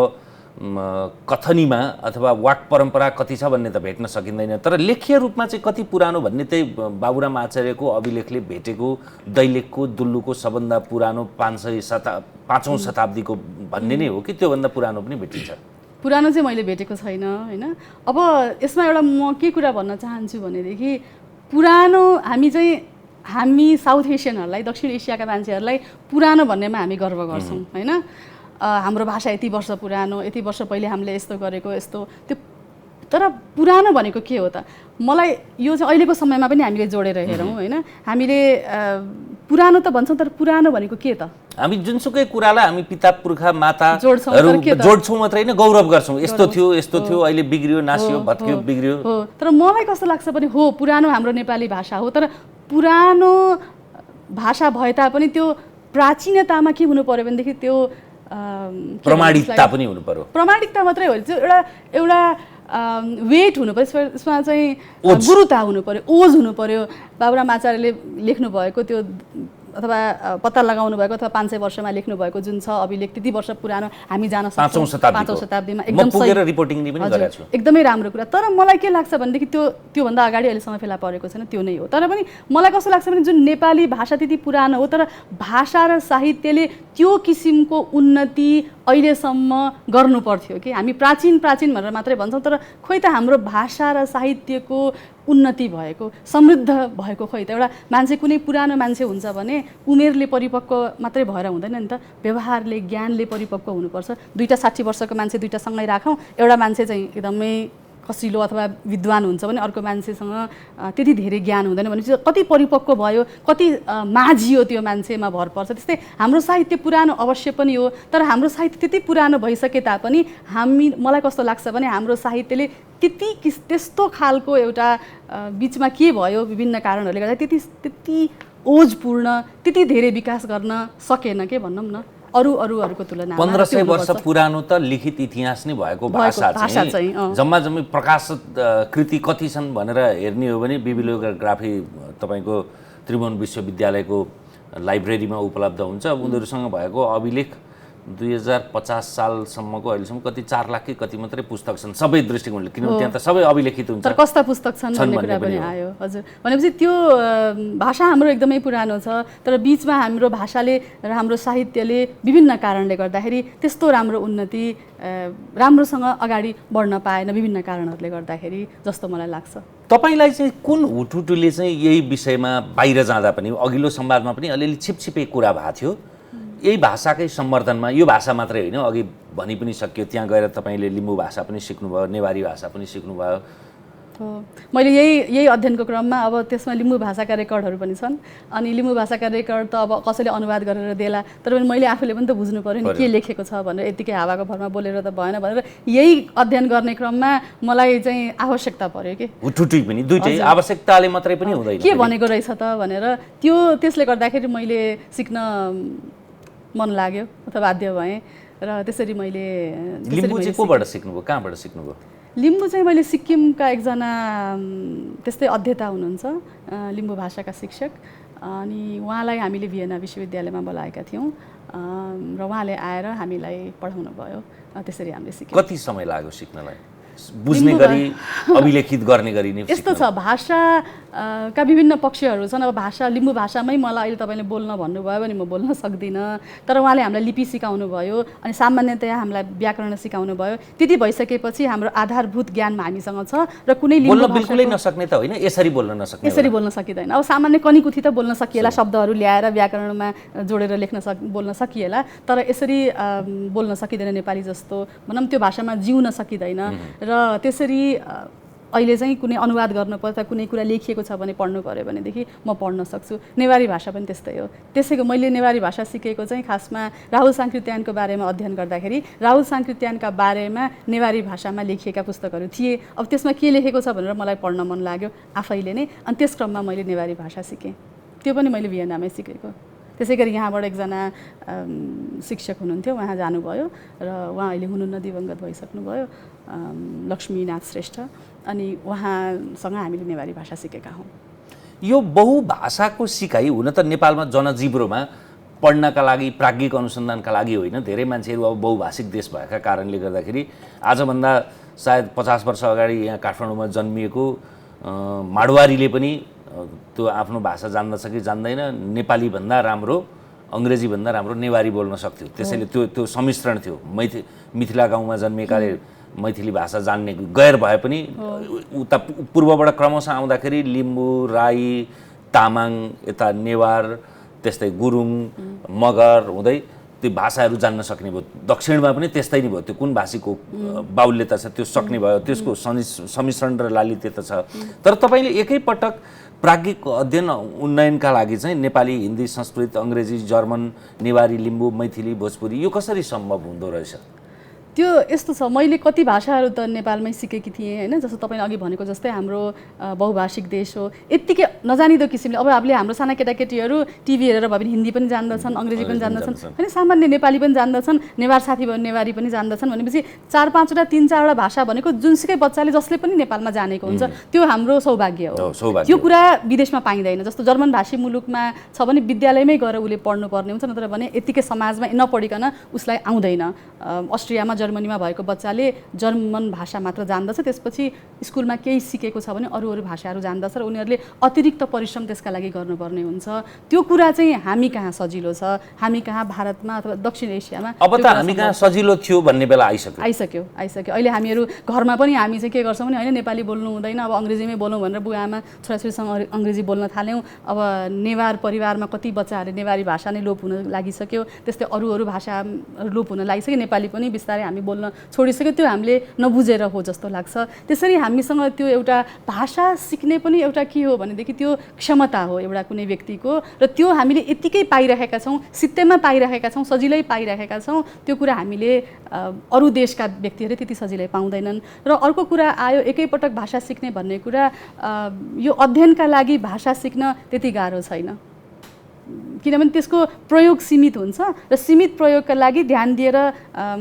कथनीमा अथवा वाक परम्परा कति छ भन्ने त भेट्न सकिँदैन, तर लेखीय रूपमा चाहिँ कति पुरानो भन्ने चाहिँ बाबुराम आचार्यको अभिलेखले भेटेको दैलेखको दुल्लुको सबभन्दा पुरानो 5औं शताब्दीको भन्ने नै हो कि त्योभन्दा पुरानो पनि भेटिन्छ? पुरानो चाहिँ मैले भेटेको छैन होइन। अब यसमा एउटा म के कुरा भन्न चाहन्छु भनेदेखि पुरानो हामी साउथ एसियनहरूलाई, दक्षिण एसियाका मान्छेहरूलाई पुरानो भन्नेमा हामी गर्व गर्छौँ होइन। हाम्रो भाषा यति वर्ष पुरानो, यति वर्ष पहिले हामीले यस्तो गरेको यस्तो त्यो, तर पुरानो भनेको के हो त? मलाई यो चाहिँ अहिलेको समयमा पनि हामीले जोडेर हेरौँ होइन। हामीले पुरानो त भन्छौँ तर पुरानो भनेको के त? हामी जुनसुकै कुरालाई हामी पिता पुर्खा माताहरू जोड्छौँ मात्रै होइन, गौरव गर्छौँ। यस्तो थियो अहिले बिग्रियो, नासियो, भत्कियो, बिग्रियो हो। तर मलाई कस्तो लाग्छ भने हो पुरानो हाम्रो नेपाली भाषा हो, तर पुरानो भाषा भए तापनि त्यो प्राचीनतामा के हुनु पर्यो भनेदेखि त्यो प्रमाणिकता पनि हुनु पर्यो। प्रमाणिकता मात्रै हो, त्यो एउटा वेट हुनु पर्यो, यसमा चाहिँ गुरुता हुनु पर्यो, ओज हुनु पर्यो। बाबुराम आचार्यले लेख्नु भएको त्यो अथवा पत्ता लगाउनु भएको अथवा 500 वर्षमा लेख्नु भएको जुन छ अभिलेख त्यति वर्ष पुरानो हामी जान सक्छौँ। 5औं शताब्दीमा एकदम सही, रिपोर्टिङ पनि गरेको छु, एकदमै राम्रो कुरा। तर मलाई के लाग्छ भनेदेखि त्योभन्दा अगाडि अहिलेसम्म फेला परेको छैन, त्यो नै हो। तर पनि मलाई कस्तो लाग्छ भने जुन नेपाली भाषा त्यति पुरानो हो तर भाषा र साहित्यले त्यो किसिमको उन्नति अहिलेसम्म गर्नु पर्थ्यो कि हामी प्राचीन भनेर मात्रै भन्छौँ, तर खोइ त हाम्रो भाषा र साहित्यको उन्नति भएको, समृद्ध भएको खोइ त? एउटा मान्छे कुनै पुरानो मान्छे हुन्छ भने उमेरले परिपक्व मात्रै भएर हुँदैन नि त, व्यवहारले ज्ञानले परिपक्व हुनुपर्छ। 60 वर्षको मान्छे दुईटा सँगै राखौँ, एउटा मान्छे चाहिँ एकदमै कसिलो अथवा विद्वान हुन्छ भने अर्को मान्छेसँग त्यति धेरै ज्ञान हुँदैन भनेपछि कति परिपक्व भयो, कति माझियो त्यो मान्छेमा भर पर्छ। त्यस्तै हाम्रो साहित्य पुरानो अवश्य पनि हो, तर हाम्रो साहित्य त्यति पुरानो भइसके तापनि मलाई कस्तो लाग्छ भने हाम्रो साहित्यले त्यस्तो खालको एउटा बिचमा के भयो विभिन्न कारणहरूले गर्दा त्यति ओजपूर्ण, त्यति धेरै विकास गर्न सकेन के भनौँ न अरूहरूको तुलनामा। 1500 वर्ष पुरानो त लिखित इतिहास नै भएको भाषा चाहिँ जम्मै प्रकाशित कृति कति छन् भनेर हेर्ने हो भने बिब्लियोग्राफी तपाईँको त्रिभुवन विश्वविद्यालयको लाइब्रेरीमा उपलब्ध हुन्छ। उनीहरूसँग भएको अभिलेख 2050 सालसम्मको अहिलेसम्म कति 4 लाख कि कति मात्रै पुस्तक छन् सबै दृष्टिकोणले, किनभने त्यहाँ त सबै अभिलेखित हुन्छ। तर कस्ता पुस्तक छन् भन्ने कुरा पनि आयो। हजुर, भनेपछि त्यो भाषा हाम्रो एकदमै पुरानो छ, तर बिचमा हाम्रो भाषाले र हाम्रो साहित्यले विभिन्न कारणले गर्दाखेरि त्यस्तो राम्रो उन्नति राम्रोसँग अगाडि बढ्न पाएन विभिन्न कारणहरूले गर्दाखेरि जस्तो मलाई लाग्छ। तपाईँलाई चाहिँ कुन हुटुटुले चाहिँ यही विषयमा बाहिर जाँदा पनि अघिल्लो संवादमा पनि अलिअलि छिपछिपे कुरा भएको थियो, यही भाषाकै सम्वर्धनमा, यो भाषा मात्रै होइन अघि भनि पनि सक्यो, त्यहाँ गएर तपाईँले लिम्बू भाषा पनि सिक्नुभयो, नेवारी भाषा पनि सिक्नुभयो। मैले यही अध्ययनको क्रममा अब त्यसमा लिम्बू भाषाका रेकर्डहरू पनि छन्, अनि लिम्बू भाषाका रेकर्ड त अब कसैले अनुवाद गरेर देला, तर पनि मैले आफूले पनि त बुझ्नु पऱ्यो नि के लेखेको छ भनेर, यतिकै हावाको भरमा बोलेर त भएन भनेर यही अध्ययन गर्ने क्रममा मलाई चाहिँ आवश्यकता पर्यो कि हुटुटुई पनि दुईटै आवश्यकताले मात्रै पनि हुँदैन, के भनेको रहेछ त भनेर त्यसले गर्दाखेरि मैले सिक्न मन लाग्यो अथवा बाध्य भएँ र त्यसरी मैले। लिम्बू चाहिँ कोबाट सिक्नुभयो, कहाँबाट सिक्नुभयो? लिम्बू चाहिँ मैले सिक्किमका एकजना त्यस्तै अध्येता हुनुहुन्छ, लिम्बू भाषाका शिक्षक, अनि उहाँलाई हामीले भियना विश्वविद्यालयमा बोलाएका थियौँ र उहाँले आएर हामीलाई पढाउनु भयो, त्यसरी हामीले सिक्यौँ। कति समय लाग्यो सिक्नलाई, बुझ्ने गरी अभिलेखित गर्ने गरी नै? यस्तो छ, भाषाका विभिन्न पक्षहरू छन्। अब लिम्बू भाषामै मलाई अहिले तपाईँले बोल्न भन्नुभयो भने म बोल्न सक्दिनँ, तर उहाँले हामीलाई लिपि सिकाउनु भयो अनि सामान्यतया हामीलाई व्याकरण सिकाउनु भयो। त्यति भइसकेपछि हाम्रो आधारभूत ज्ञान हामीसँग छ र कुनै बोल्न बिल्कुलै नसक्ने त होइन, यसरी बोल्न नसक्ने, यसरी बोल्न सकिँदैन। अब सामान्य कनीकुथी त बोल्न सकिएला, शब्दहरू ल्याएर व्याकरणमा जोडेर बोल्न सकिएला, तर यसरी बोल्न सकिँदैन नेपाली जस्तो, भनौँ त्यो भाषामा जिउन सकिँदैन। र त्यसरी अहिले चाहिँ कुनै अनुवाद गर्नु पर्दा कुनै कुरा लेखिएको छ भने पढ्नु पर्यो भनेदेखि म पढ्न सक्छु। नेवारी भाषा पनि त्यस्तै हो। त्यसैको मैले नेवारी भाषा सिकेको चाहिँ खासमा राहुल साङ्कृत्यानको बारेमा अध्ययन गर्दाखेरि राहुल साङ्कृत्यानका बारेमा नेवारी भाषामा लेखिएका पुस्तकहरू थिए। अब त्यसमा के लेखेको छ भनेर मलाई पढ्न मन लाग्यो आफैले नै, अनि त्यस क्रममा मैले नेवारी भाषा सिकेँ। त्यो पनि मैले भियनामै सिकेको। त्यसै गरी यहाँबाट एकजना शिक्षक हुनुहुन्थ्यो, उहाँ जानुभयो र उहाँ अहिले हुनुहुन्न, दिवंगत भइसक्नुभयो, लक्ष्मीनाथ श्रेष्ठ, अनि उहाँसँग हामीले नेवारी भाषा सिकेका हौँ। यो बहुभाषाको सिकाइ हुन त नेपालमा जनजीव्रोमा पढ्नका लागि प्राज्ञिक अनुसन्धानका लागि होइन, धेरै मान्छेहरू अब बहुभाषिक देश भएका कारणले गर्दाखेरि आजभन्दा सायद 50 वर्ष अगाडि यहाँ काठमाडौँमा जन्मिएको माडवारीले पनि त्यो आफ्नो भाषा जान्दछ कि जान्दैन, नेपालीभन्दा राम्रो अङ्ग्रेजीभन्दा राम्रो नेवारी बोल्न सक्थ्यो। त्यसैले त्यो सम्मिश्रण थियो। मिथिला गाउँमा जन्मिएकाले मैथिली भाषा जान्ने गैर भए पनि उता पूर्वबाट क्रमशः आउँदाखेरि लिम्बू, राई, तामाङ, यता नेवार, त्यस्तै गुरुङ, मगर हुँदै त्यो भाषाहरू जान्न सक्ने भयो। दक्षिणमा पनि त्यस्तै नै भयो। त्यो कुन भाषीको बाहुल्यता छ त्यो सक्ने भयो, त्यसको सम्मिश्रण र लालित्यता छ। तर तपाईँले एकैपटक प्राज्ञिक अध्ययन उन्नयनका लागि चाहिँ नेपाली, हिन्दी, संस्कृत, अङ्ग्रेजी, जर्मन, नेवारी, लिम्बू, मैथिली, भोजपुरी यो कसरी सम्भव हुँदो रहेछ? त्यो यस्तो छ, मैले कति भाषाहरू त नेपालमै सिकेकी थिएँ होइन। जस्तो तपाईँले अघि भनेको जस्तै हाम्रो बहुभाषिक देश हो, यत्तिकै नजानिदो किसिमले अब हाम्रो साना केटाकेटीहरू टिभी हेरेर भयो भने हिन्दी पनि जान्दछन्, अङ्ग्रेजी पनि जान्दछन्, होइन, सामान्य नेपाली पनि जान्दछन्, नेवार साथी भयो नेवारी पनि जान्दछन्। भनेपछि 4-5वटा 3-4वटा भाषा भनेको जुनसुकै बच्चाले जसले पनि नेपालमा जानेको हुन्छ, त्यो हाम्रो सौभाग्य हो। त्यो कुरा विदेशमा पाइँदैन। जस्तो जर्मन भाषी मुलुकमा छ भने विद्यालयमै गएर उसले पढ्नुपर्ने हुन्छ, नत्र भने यत्तिकै समाजमा नपढिकन उसलाई आउँदैन। अस्ट्रियामा, जर्मनीमा भएको बच्चाले जर्मन भाषा मात्र जान्दछ, त्यसपछि स्कुलमा केही सिकेको छ भने अरू भाषाहरू जान्दछ र उनीहरूले अतिरिक्त परिश्रम त्यसका लागि गर्नुपर्ने हुन्छ। त्यो कुरा चाहिँ हामी कहाँ सजिलो छ, हामी कहाँ भारतमा अथवा दक्षिण एसियामा अब त हामी कहाँ सजिलो थियो भन्ने बेला आइसक्यो। अहिले हामीहरू घरमा पनि हामी चाहिँ के गर्छौँ भने होइन, नेपाली बोल्नु हुँदैन, अब अङ्ग्रेजीमै बोलौँ भनेर बुवा आमा छोराछोरीसँग अङ्ग्रेजी बोल्न थाल्यौँ। अब नेवार परिवारमा कति बच्चाहरूले नेवारी भाषा नै लोप हुन लागिसक्यो, त्यस्तै अरू भाषा लोप हुन लागिसक्यो, नेपाली पनि बिस्तारै हामी बोल्न छोडिसक्यो। त्यो हामीले नबुझेर हो जस्तो लाग्छ। त्यसरी हामीसँग त्यो एउटा भाषा सिक्ने पनि एउटा के हो भनेदेखि त्यो क्षमता हो एउटा कुनै व्यक्तिको, र त्यो हामीले यत्तिकै पाइरहेका छौँ, सित्तैमा पाइरहेका छौँ, सजिलै पाइरहेका छौँ। त्यो कुरा हामीले अरू देशका व्यक्तिहरूले त्यति सजिलै पाउँदैनन्। र अर्को कुरा आयो एकैपटक भाषा सिक्ने भन्ने कुरा, यो अध्ययनका लागि भाषा सिक्न त्यति गाह्रो छैन, किनभने त्यसको प्रयोग सीमित हुन्छ र सीमित प्रयोगका लागि ध्यान दिएर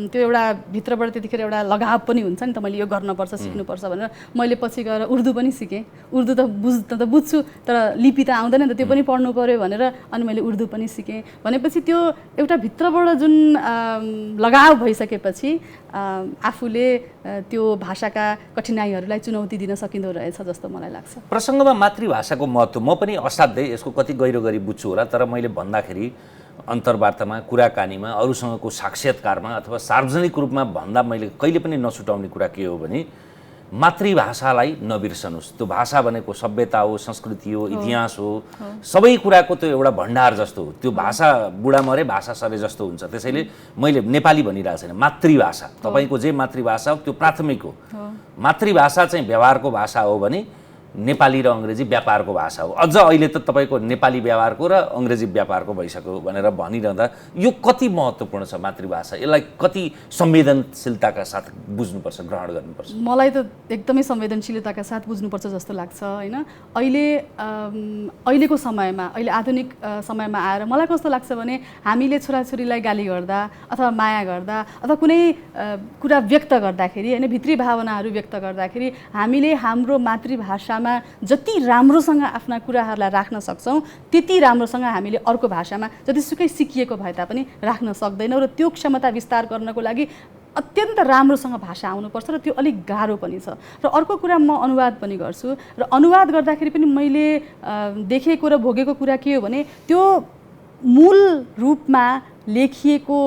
त्यो एउटा भित्रबाट त्यतिखेर एउटा लगाव पनि हुन्छ नि त, मैले यो गर्नुपर्छ, सिक्नुपर्छ भनेर। मैले पछि गएर उर्दू पनि सिकेँ। उर्दू त बुझ्छु, तर लिपि त आउँदैन नि त, त्यो पनि पढ्नु पऱ्यो भनेर अनि मैले उर्दू पनि सिकेँ। भनेपछि त्यो एउटा भित्रबाट जुन लगाव भइसकेपछि आफूले त्यो भाषाका कठिनाइहरूलाई चुनौती दिन सकिँदो रहेछ जस्तो मलाई लाग्छ। प्रसङ्गमा मातृभाषाको महत्त्व म पनि असाध्यै यसको कति गहिरो गरी बुझ्छु होला, तर मैले भन्दाखेरि अन्तर्वार्तामा, कुराकानीमा, अरूसँगको साक्षात्कारमा अथवा सार्वजनिक रूपमा भन्दा मैले कहिले पनि नछुटाउने कुरा के हो भने मातृभाषालाई नबिर्सनुहोस्। त्यो भाषा भनेको सभ्यता हो, संस्कृति हो, इतिहास हो, सबै कुराको त्यो एउटा भण्डार जस्तो हो। त्यो भाषा बुढा मरे भाषा सरे जस्तो हुन्छ। त्यसैले मैले नेपाली भनिरहेको छैन, मातृभाषा, तपाईँको जे मातृभाषा हो त्यो प्राथमिक हो। मातृभाषा चाहिँ व्यवहारको भाषा हो भने नेपाली र अङ्ग्रेजी व्यापारको भाषा हो। अझ अहिले त तपाईँको नेपाली व्यापारको र अङ्ग्रेजी व्यापारको भइसक्यो भनेर भनिरहँदा यो कति महत्त्वपूर्ण छ मातृभाषा, यसलाई कति संवेदनशीलताका साथ बुझ्नुपर्छ, ग्रहण गर्नुपर्छ? मलाई त एकदमै संवेदनशीलताका साथ बुझ्नुपर्छ जस्तो लाग्छ होइन। अहिलेको समयमा, अहिले आधुनिक समयमा आएर मलाई कस्तो लाग्छ भने हामीले छोराछोरीलाई गाली गर्दा अथवा माया गर्दा अथवा कुनै कुरा व्यक्त गर्दाखेरि होइन, भित्री भावनाहरू व्यक्त गर्दाखेरि हामीले हाम्रो मातृभाषामा जति राम्रोसँग आफ्ना कुराहरूलाई राख्न सक्छौँ त्यति राम्रोसँग हामीले अर्को भाषामा जतिसुकै सिकिएको भए तापनि राख्न सक्दैनौँ। र त्यो क्षमता विस्तार गर्नको लागि अत्यन्त राम्रोसँग भाषा आउनुपर्छ र त्यो अलिक गाह्रो पनि छ। र अर्को कुरा, म अनुवाद पनि गर्छु र अनुवाद गर्दाखेरि पनि मैले देखेको र भोगेको कुरा के हो भने त्यो मूल रूपमा लेखिएको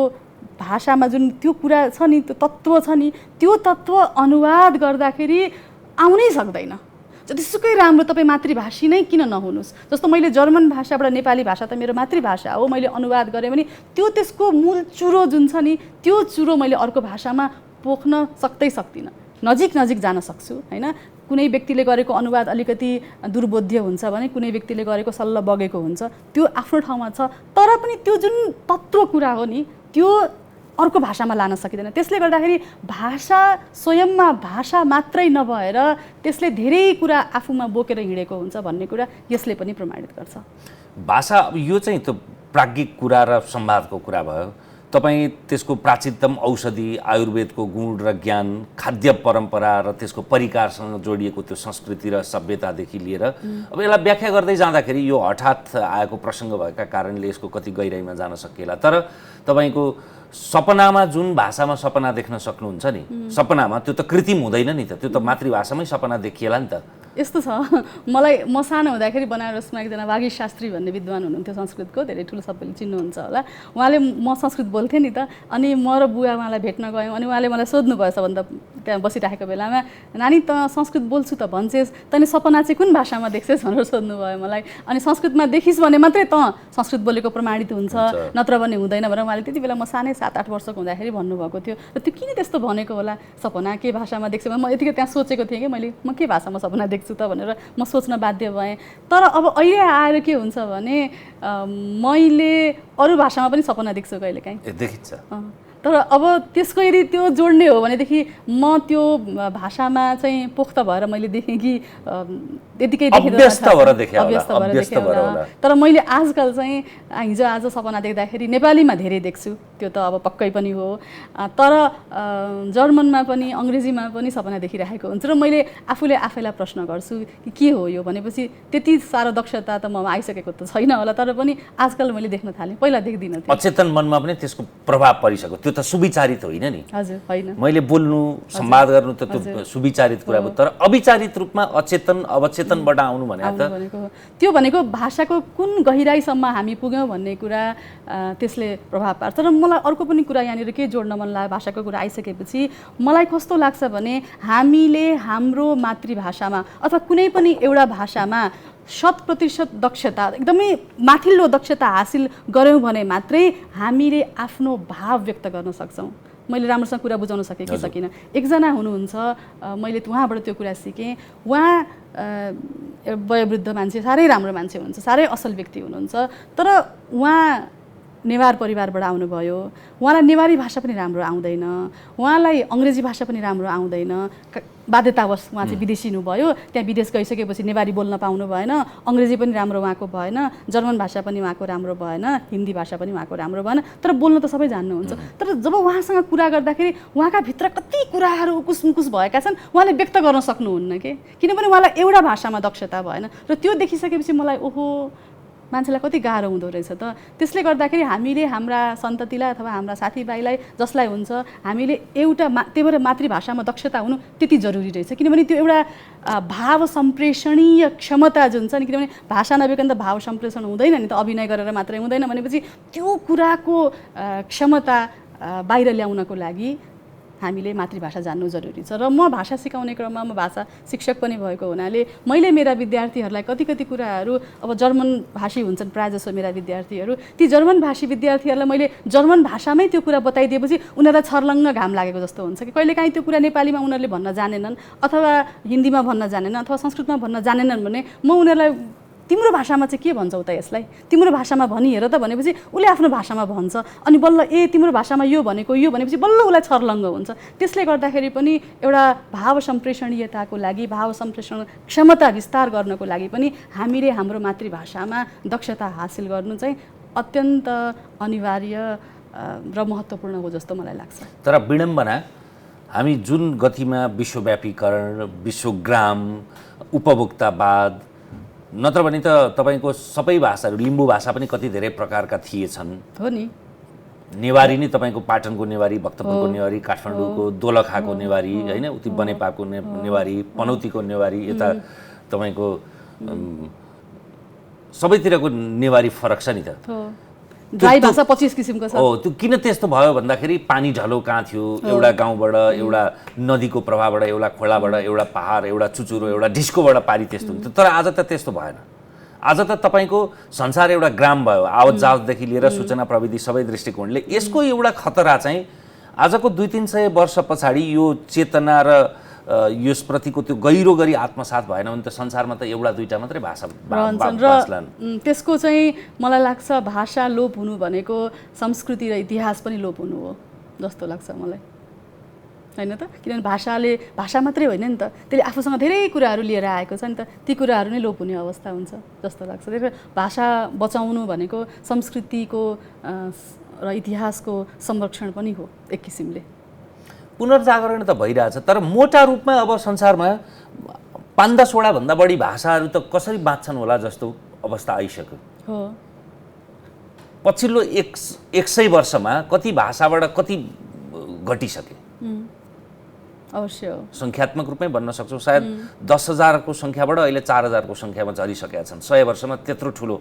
भाषामा जुन त्यो कुरा छ नि, त्यो तत्त्व छ नि, त्यो तत्त्व अनुवाद गर्दाखेरि आउनै सक्दैन। जतिसुकै राम्रो तपाईँ मातृभाषी नै किन नहुनुहोस्। जस्तो मैले जर्मन भाषाबाट नेपाली भाषा त मेरो मातृभाषा हो, मैले अनुवाद गरेँ भने त्यो त्यसको मूल चुरो जुन छ नि, त्यो चुरो मैले अर्को भाषामा पोख्न सक्दिनँ। नजिक जान सक्छु होइन, कुनै व्यक्तिले गरेको अनुवाद अलिकति दुर्बोध्य हुन्छ भने कुनै व्यक्तिले गरेको सल्ल बगेको हुन्छ, त्यो आफ्नो ठाउँमा छ। तर पनि त्यो जुन तत्त्व कुरा हो नि त्यो अर्को भाषामा लान सकिँदैन। त्यसले गर्दाखेरि भाषा स्वयंमा भाषा मात्रै नभएर त्यसले धेरै कुरा आफूमा बोकेर हिँडेको हुन्छ भन्ने कुरा यसले पनि प्रमाणित गर्छ। भाषा अब यो चाहिँ त प्राज्ञिक कुरा र संवादको कुरा भयो। तपाईँ त्यसको प्राचीनतम औषधि, आयुर्वेदको गुण र ज्ञान, खाद्य परम्परा र त्यसको परिकारसँग जोडिएको त्यो संस्कृति र सभ्यतादेखि लिएर अब यसलाई व्याख्या गर्दै जाँदाखेरि यो हठात आएको प्रसङ्ग भएका कारणले यसको कति गहिराइमा जान सकिएला। तर तपाईँको सपनामा जुन भाषामा सपना देख्न सक्नुहुन्छ नि, सपनामा त्यो त कृत्रिम हुँदैन नि त, त्यो त मातृभाषामै सपना देखिएला नि त। यस्तो छ, म सानो हुँदाखेरि बनारसमा एकजना वागीश शास्त्री भन्ने विद्वान हुनुहुन्थ्यो संस्कृतको, धेरै ठुलो सबैले चिन्नुहुन्छ होला। उहाँले, म संस्कृत बोल्थेँ नि त, अनि म र बुवा उहाँलाई भेट्न गयौँ। अनि उहाँले मलाई सोध्नु भयो सबभन्दा त्यहाँ बसिराखेको बेलामा, नानी त संस्कृत बोल्छु त भन्छेस्, तैँले सपना चाहिँ कुन भाषामा देख्छेस् भनेर सोध्नु भयो मलाई। अनि संस्कृतमा देखिस् भने मात्रै त संस्कृत बोलेको प्रमाणित हुन्छ, नत्र भने हुँदैन भनेर उहाँले त्यति बेला म सानै 7-8 वर्षको हुँदाखेरि भन्नुभएको थियो। र त्यो किन त्यस्तो भनेको होला, सपना के भाषामा देख्छ भने म यतिकै त्यहाँ सोचेको थिएँ कि म के भाषामा सपना देख्छु त भनेर म सोच्न बाध्य भएँ। तर अब अहिले आएर के हुन्छ भने मैले अरू भाषामा पनि सपना देख्छु कहिलेकाहीँ, देखिन्छ। तर अब त्यसको यदि त्यो जोड्ने हो भनेदेखि म त्यो भाषामा चाहिँ पोख्त भएर मैले देखेँ कि त्यतिकै अभ्यस्त भएर देखेँ होला। तर मैले आजकल चाहिँ हिजो आज सपना देख्दाखेरि नेपालीमा धेरै देख्छु, त्यो त अब पक्कै पनि हो। तर जर्मनमा पनि अङ्ग्रेजीमा पनि सपना देखिरहेको हुन्छ र मैले आफैलाई प्रश्न गर्छु कि के हो यो भनेपछि त्यति साह्रो दक्षता त ममा आइसकेको त छैन होला, तर पनि आजकल मैले देख्न थालेँ, पहिला देख्दिनँ। अचेतन मनमा पनि त्यसको प्रभाव परिसक्यो, त्यो त सुविचारित होइन नि। हजुर, होइन, मैले बोल्नु संवाद गर्नु त त्यो सुविचारित कुरा हो, तर अविचारित रूपमा अचेतन अवचेतनबाट आउनु त्यो भनेको भाषाको कुन गहिराइसम्म हामी पुग्यौँ भन्ने कुरा त्यसले प्रभाव पार्छ। तर मलाई अर्को पनि कुरा यहाँनिर के जोड्न मन लाग्यो, भाषाको कुरा आइसकेपछि मलाई कस्तो लाग्छ भने हामीले हाम्रो मातृभाषामा अथवा कुनै पनि एउटा भाषामा 100% दक्षता, एकदमै माथिल्लो दक्षता हासिल गऱ्यौँ भने मात्रै हामीले आफ्नो भाव व्यक्त गर्न सक्छौँ। मैले राम्रोसँग कुरा बुझाउन सकेँ कि सकिनँ। एकजना हुनुहुन्छ, मैले उहाँबाट त्यो कुरा सिकेँ। उहाँ वयोवृद्ध मान्छे, साह्रै राम्रो मान्छे हुनुहुन्छ, साह्रै असल व्यक्ति हुनुहुन्छ, तर उहाँ नेवार परिवारबाट आउनुभयो। उहाँलाई नेवारी भाषा पनि राम्रो आउँदैन, उहाँलाई अङ्ग्रेजी भाषा पनि राम्रो आउँदैन। बाध्यतावश उहाँ चाहिँ विदेशी हुनुभयो, त्यहाँ विदेश गइसकेपछि नेवारी बोल्न पाउनु भएन, अङ्ग्रेजी पनि राम्रो उहाँको भएन, जर्मन भाषा पनि उहाँको राम्रो भएन, हिन्दी भाषा पनि उहाँको राम्रो भएन। तर बोल्न त सबै जान्नुहुन्छ। तर जब उहाँसँग कुरा गर्दाखेरि उहाँका भित्र कति कुराहरू उकुस भएका छन्, उहाँले व्यक्त गर्न सक्नुहुन्न किनभने उहाँलाई एउटा भाषामा दक्षता भएन। र त्यो देखिसकेपछि मलाई ओहो, मान्छेलाई कति गाह्रो हुँदो रहेछ त। त्यसले गर्दाखेरि हामीले हाम्रा सन्ततिलाई अथवा हाम्रा साथीभाइलाई जसलाई हुन्छ हामीले एउटा त्यही भएर मातृभाषामा दक्षता हुनु त्यति जरुरी रहेछ, किनभने त्यो एउटा भाव सम्प्रेषणीय क्षमता जुन छ नि, किनभने भाषा नभइकन त भाव सम्प्रेषण हुँदैन नि त, अभिनय गरेर मात्रै हुँदैन भनेपछि त्यो कुराको क्षमता बाहिर ल्याउनको लागि हामीले मातृभाषा जान्नु जरुरी छ। र म भाषा सिकाउने क्रममा म भाषा शिक्षक पनि भएको हुनाले मैले मेरा विद्यार्थीहरूलाई कति कुराहरू, अब जर्मन भाषी हुन्छन् प्रायः जसो मेरा विद्यार्थीहरू, ती जर्मन भाषी विद्यार्थीहरूलाई मैले जर्मन भाषामै त्यो कुरा बताइदिएपछि उनीहरूलाई छर्लङ्ग घाम लागेको जस्तो हुन्छ कि कहिलेकाहीँ त्यो कुरा नेपालीमा उनीहरूले भन्न जानेनन् अथवा हिन्दीमा भन्न जानेनन् अथवा संस्कृतमा भन्न जानेनन् भने म उनीहरूलाई तिम्रो भाषामा चाहिँ के भन्छौ त यसलाई, तिम्रो भाषामा भनिहेर त भनेपछि उसले आफ्नो भाषामा भन्छ, अनि बल्ल तिम्रो भाषामा यो भनेको यो भनेपछि बल्ल उसलाई छर्लङ्ग हुन्छ। त्यसले गर्दाखेरि पनि एउटा भाव सम्प्रेषणीयताको लागि, भाव सम्प्रेषण क्षमता विस्तार गर्नको लागि पनि हामीले हाम्रो मातृभाषामा दक्षता हासिल गर्नु चाहिँ अत्यन्त अनिवार्य र महत्त्वपूर्ण हो जस्तो मलाई लाग्छ। तर विडम्बना, हामी जुन गतिमा विश्वव्यापीकरण, विश्वग्राम, उपभोक्तावाद, नत्र भने त तपाईँको सबै भाषाहरू, लिम्बू भाषा पनि कति धेरै प्रकारका थिएछन् हो नि। नेवारी नै तपाईँको पाटनको नेवारी, भक्तपुरको नेवारी, काठमाडौँको दोलखाको नेवारी, होइन, उति बनेपाको नेवारी, पनौतीको नेवारी, यता तपाईँको सबैतिरको नेवारी फरक छ नि त। ड्राई भाषा 25 किसिमको छ। हो, त्यो किन त्यस्तो भयो भन्दाखेरि पानी ढलो कहाँ थियो, एउटा गाउँबाट, एउटा नदीको प्रभावबाट, एउटा खोलाबाट, एउटा पहाड, एउटा चुचुरो, एउटा डिस्कोबाट पारी त्यस्तो हुन्थ्यो। तर आज त त्यस्तो भएन। आज त तपाईँको संसार एउटा ग्राम भयो, आवत जावतदेखि लिएर सूचना प्रविधि सबै दृष्टिकोणले। यसको एउटा खतरा चाहिँ आजको 200-300 वर्ष पछाडि यो चेतना र यसप्रतिको त्यो गहिरो गरी आत्मसात भएन भने त संसारमा त एउटा दुईटा मात्रै भाषा रहन्छन् र त्यसको चाहिँ मलाई लाग्छ भाषा लोप हुनु भनेको संस्कृति र इतिहास पनि लोप हुनु हो जस्तो लाग्छ मलाई, होइन त? किनभने भाषा मात्रै होइन नि त, त्यसले आफूसँग धेरै कुराहरू लिएर आएको छ नि त, ती कुराहरू नै लोप हुने अवस्था हुन्छ जस्तो लाग्छ। त्यही भएर भाषा बचाउनु भनेको संस्कृतिको र इतिहासको संरक्षण पनि हो एक किसिमले। पुनर्जागरण त भइरहेछ, तर मोटा रूपमा अब संसारमा 5-10 भन्दा बढी भाषाहरू त कसरी बाँच्छन् होला जस्तो अवस्था आइसक्यो हो। पछिल्लो 100 वर्षमा कति भाषाबाट कति घटिसके अवश्य हो, सङ्ख्यात्मक रूपमै भन्न सक्छौँ। सायद 10,000 को सङ्ख्याबाट अहिले 4,000 को सङ्ख्यामा झरिसकेका छन्। 100 वर्षमा त्यत्रो ठुलो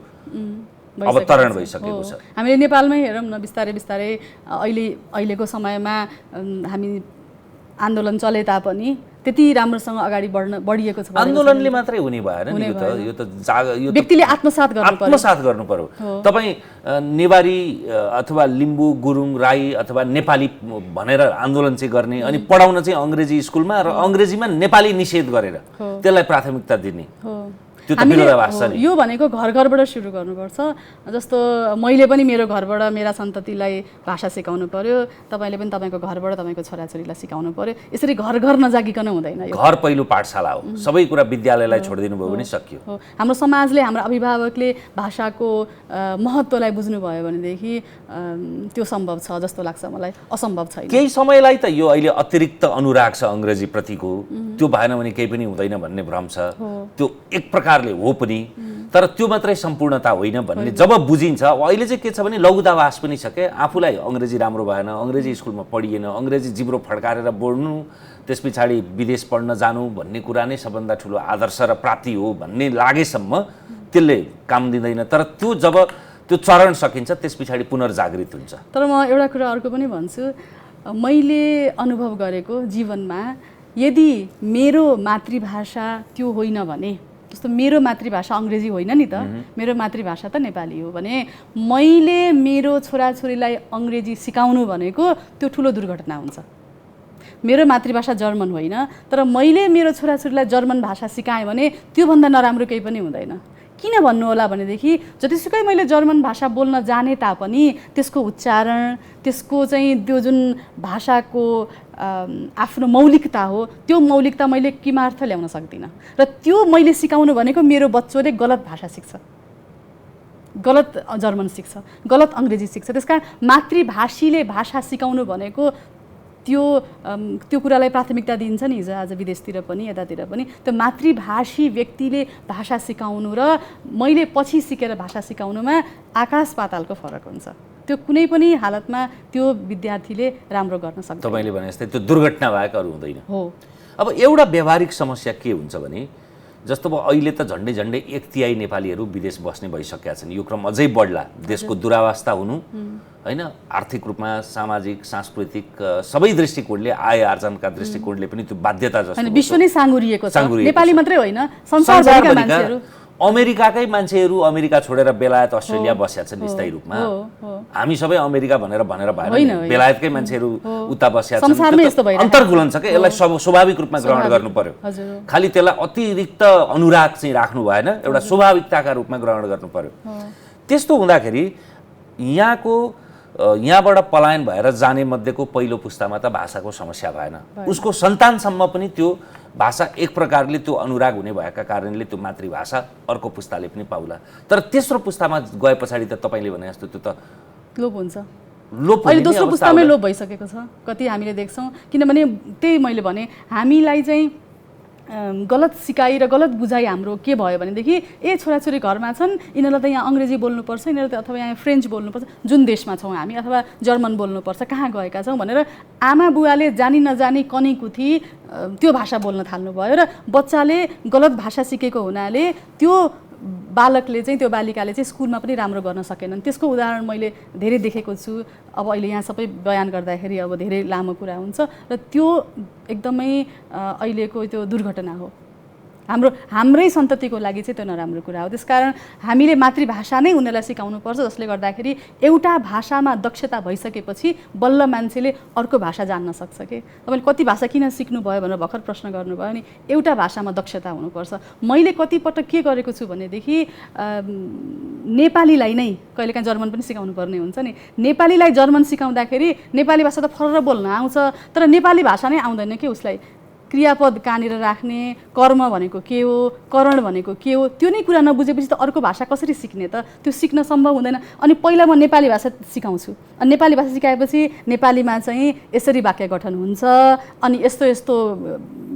अवतरण भइसकेको छ। हामीले नेपालमै हेरौँ न, बिस्तारै बिस्तारै अहिलेको समयमा हामी आन्दोलन चले तापनि त्यति राम्रोसँग अगाडि बढिएको छ। आन्दोलनले मात्रै हुने भएन नि, यो त व्यक्तिले आत्मसात गर्नु पर्यो। तपाईँ नेवारी अथवा लिम्बू, गुरुङ, राई अथवा नेपाली भनेर आन्दोलन चाहिँ गर्ने अनि पढाउन चाहिँ अङ्ग्रेजी स्कुलमा र अङ्ग्रेजीमा नेपाली निषेध गरेर त्यसलाई प्राथमिकता दिने, त्यो त विरोधाभास छ नि। यो भनेको घर घरबाट सुरु गर्नुपर्छ। जस्तो मैले पनि मेरो घरबाट मेरा सन्ततिलाई भाषा सिकाउनु पर्यो, तपाईँले पनि तपाईँको घरबाट तपाईँको छोराछोरीलाई सिकाउनु पर्यो। यसरी घर घर नजागिकन हुँदैन। घर पहिलो पाठशाला हो, सबै कुरा विद्यालयलाई छोडिदिनु भयो भने सकियो। हाम्रो समाजले, हाम्रो अभिभावकले भाषाको महत्त्वलाई बुझ्नुभयो भनेदेखि त्यो सम्भव छ जस्तो लाग्छ मलाई, असम्भव छैन। केही समयलाई त यो अहिले अतिरिक्त अनुराग छ अङ्ग्रेजीप्रतिको, त्यो भएन भने केही पनि हुँदैन भन्ने भ्रम छ। त्यो एक प्रकारले हो पनि, तर त्यो मात्रै सम्पूर्णता होइन भन्ने जब बुझिन्छ। अहिले चाहिँ के छ भने लघुतावास पनि छ के, आफूलाई अङ्ग्रेजी राम्रो भएन, अङ्ग्रेजी स्कुलमा पढिएन, अङ्ग्रेजी जिब्रो फड्काएर बोल्नु, त्यस पछाडि विदेश पढ्न जानु भन्ने कुरा नै सबभन्दा ठुलो आदर्श र प्राप्ति हो भन्ने लागेसम्म त्यसले काम दिँदैन। तर त्यो जब त्यो चरण सकिन्छ त्यस पछाडि पुनर्जागृत हुन्छ। तर म एउटा कुरा अर्को पनि भन्छु, मैले अनुभव गरेको जीवनमा, यदि मेरो मातृभाषा त्यो होइन भने, जस्तो मेरो मातृभाषा अङ्ग्रेजी होइन नि त, मेरो मातृभाषा त नेपाली हो भने मैले मेरो छोराछोरीलाई अङ्ग्रेजी सिकाउनु भनेको त्यो ठुलो दुर्घटना हुन्छ। मेरो मातृभाषा जर्मन होइन, तर मैले मेरो छोराछोरीलाई जर्मन भाषा सिकाएँ भने त्योभन्दा नराम्रो केही पनि हुँदैन। किन भन्नु होला भनेदेखि जतिसुकै मैले जर्मन भाषा बोल्न जाने तापनि त्यसको उच्चारण, त्यसको चाहिँ त्यो जुन भाषाको आफ्नो मौलिकता हो, त्यो मौलिकता मैले किमार्थ ल्याउन सक्दिनँ। र त्यो मैले सिकाउनु भनेको मेरो बच्चोले गलत भाषा सिक्छ, गलत जर्मन सिक्छ, गलत अङ्ग्रेजी सिक्छ। त्यसकारण मातृभाषीले भाषा सिकाउनु भनेको त्यो कुरालाई प्राथमिकता दिन्छ नि आज विदेशतिर पनि यतातिर पनि। त्यो मातृभाषी व्यक्तिले भाषा सिकाउनु र मैले पछि सिकेर भाषा सिकाउनुमा आकाश पातालको फरक हुन्छ। त्यो कुनै पनि हालतमा त्यो विद्यार्थीले राम्रो गर्न सक्छ। तपाईँले भने जस्तै त्यो दुर्घटना बाहेक अरू हुँदैन हो। अब एउटा व्यावहारिक समस्या के हुन्छ भने, जस्तो अब अहिले त झन्डै 1/3 नेपालीहरू विदेश बस्ने भइसकेका छन्। यो क्रम अझै बढ्ला, देशको दुरावस्था हुनु होइन, आर्थिक रूपमा, सामाजिक, सांस्कृतिक सबै दृष्टिकोणले, आय आर्जनका दृष्टिकोणले पनि त्यो बाध्यता जस्तो विश्व नै साँगुरिएको छ। नेपाली मात्रै होइन, संसारभरिका मान्छेहरू, अमेरिकाकै मान्छेहरू अमेरिका छोडेर बेलायत, अस्ट्रेलिया बसेका छन् स्थायी रूपमा। हामी सबै अमेरिका भनेर भएन, बेलायतकै मान्छेहरू उता बसेका छन्। अन्तर्गुलन छ क्या, यसलाई स्वाभाविक रूपमा ग्रहण गर्नु पर्यो। खालि त्यसलाई अतिरिक्त अनुराग चाहिँ राख्नु भएन, एउटा स्वाभाविकताका रूपमा ग्रहण गर्नु पर्यो। त्यस्तो हुँदाखेरि यहाँबाट पलायन भएर जाने मध्येको पहिलो पुस्तामा त भाषाको समस्या भएन, उसको सन्तानसम्म पनि त्यो भाषा एक प्रकारले त्यो अनुराग हुने भएका कारणले त्यो मातृभाषा अर्को पुस्ताले पनि पाउला। तर तेस्रो पुस्तामा गए पछाडि त तपाईँले भने जस्तो त्यो त लोप हुन्छ। अहिले दोस्रो पुस्तामै लोप भइसकेको छ, कति हामीले देख्छौँ। किनभने त्यही मैले भने, हामीलाई चाहिँ गलत सिकाइ र गलत बुझाइ हाम्रो के भयो भनेदेखि छोराछोरी घरमा छन्, यिनीहरूलाई त यहाँ अङ्ग्रेजी बोल्नुपर्छ, यिनीहरूले त अथवा यहाँ फ्रेन्च बोल्नुपर्छ, जुन देशमा छौँ हामी, अथवा जर्मन बोल्नुपर्छ, कहाँ गएका छौँ भनेर आमा बुवाले जानी नजानी कनीकुथी त्यो भाषा बोल्न थाल्नुभयो र बच्चाले गलत भाषा सिकेको हुनाले त्यो बालकले चाहिँ, त्यो बालिकाले चाहिँ स्कुलमा पनि राम्रो गर्न सकेनन्। त्यसको उदाहरण मैले धेरै देखेको छु। अब अहिले यहाँ सबै बयान गर्दाखेरि अब धेरै लामो कुरा हुन्छ र त्यो एकदमै अहिलेको त्यो दुर्घटना हो। हाम्रै सन्ततिको लागि चाहिँ त्यो नराम्रो कुरा हो। त्यसकारण हामीले मातृभाषा नै उनीहरूलाई सिकाउनुपर्छ, जसले गर्दाखेरि एउटा भाषामा दक्षता भइसकेपछि बल्ल मान्छेले अर्को भाषा जान्न सक्छ के। तपाईँले कति भाषा किन सिक्नुभयो भनेर भर्खर प्रश्न गर्नुभयो नि, एउटा भाषामा दक्षता हुनुपर्छ। मैले कतिपटक के गरेको छु भनेदेखि नेपालीलाई नै कहिलेकाहीँ जर्मन पनि सिकाउनु पर्ने हुन्छ नि, नेपालीलाई जर्मन सिकाउँदाखेरि नेपाली भाषा त फरर बोल्न आउँछ, तर नेपाली भाषा नै आउँदैन के उसलाई। क्रियापद कहाँनिर राख्ने, कर्म भनेको के हो, करण भनेको के हो, त्यो नै कुरा नबुझेपछि त अर्को भाषा कसरी सिक्ने त? त्यो सिक्न सम्भव हुँदैन। अनि पहिला म नेपाली भाषा सिकाउँछु, अनि नेपाली भाषा सिकाएपछि नेपालीमा चाहिँ यसरी वाक्य गठन हुन्छ, अनि यस्तो यस्तो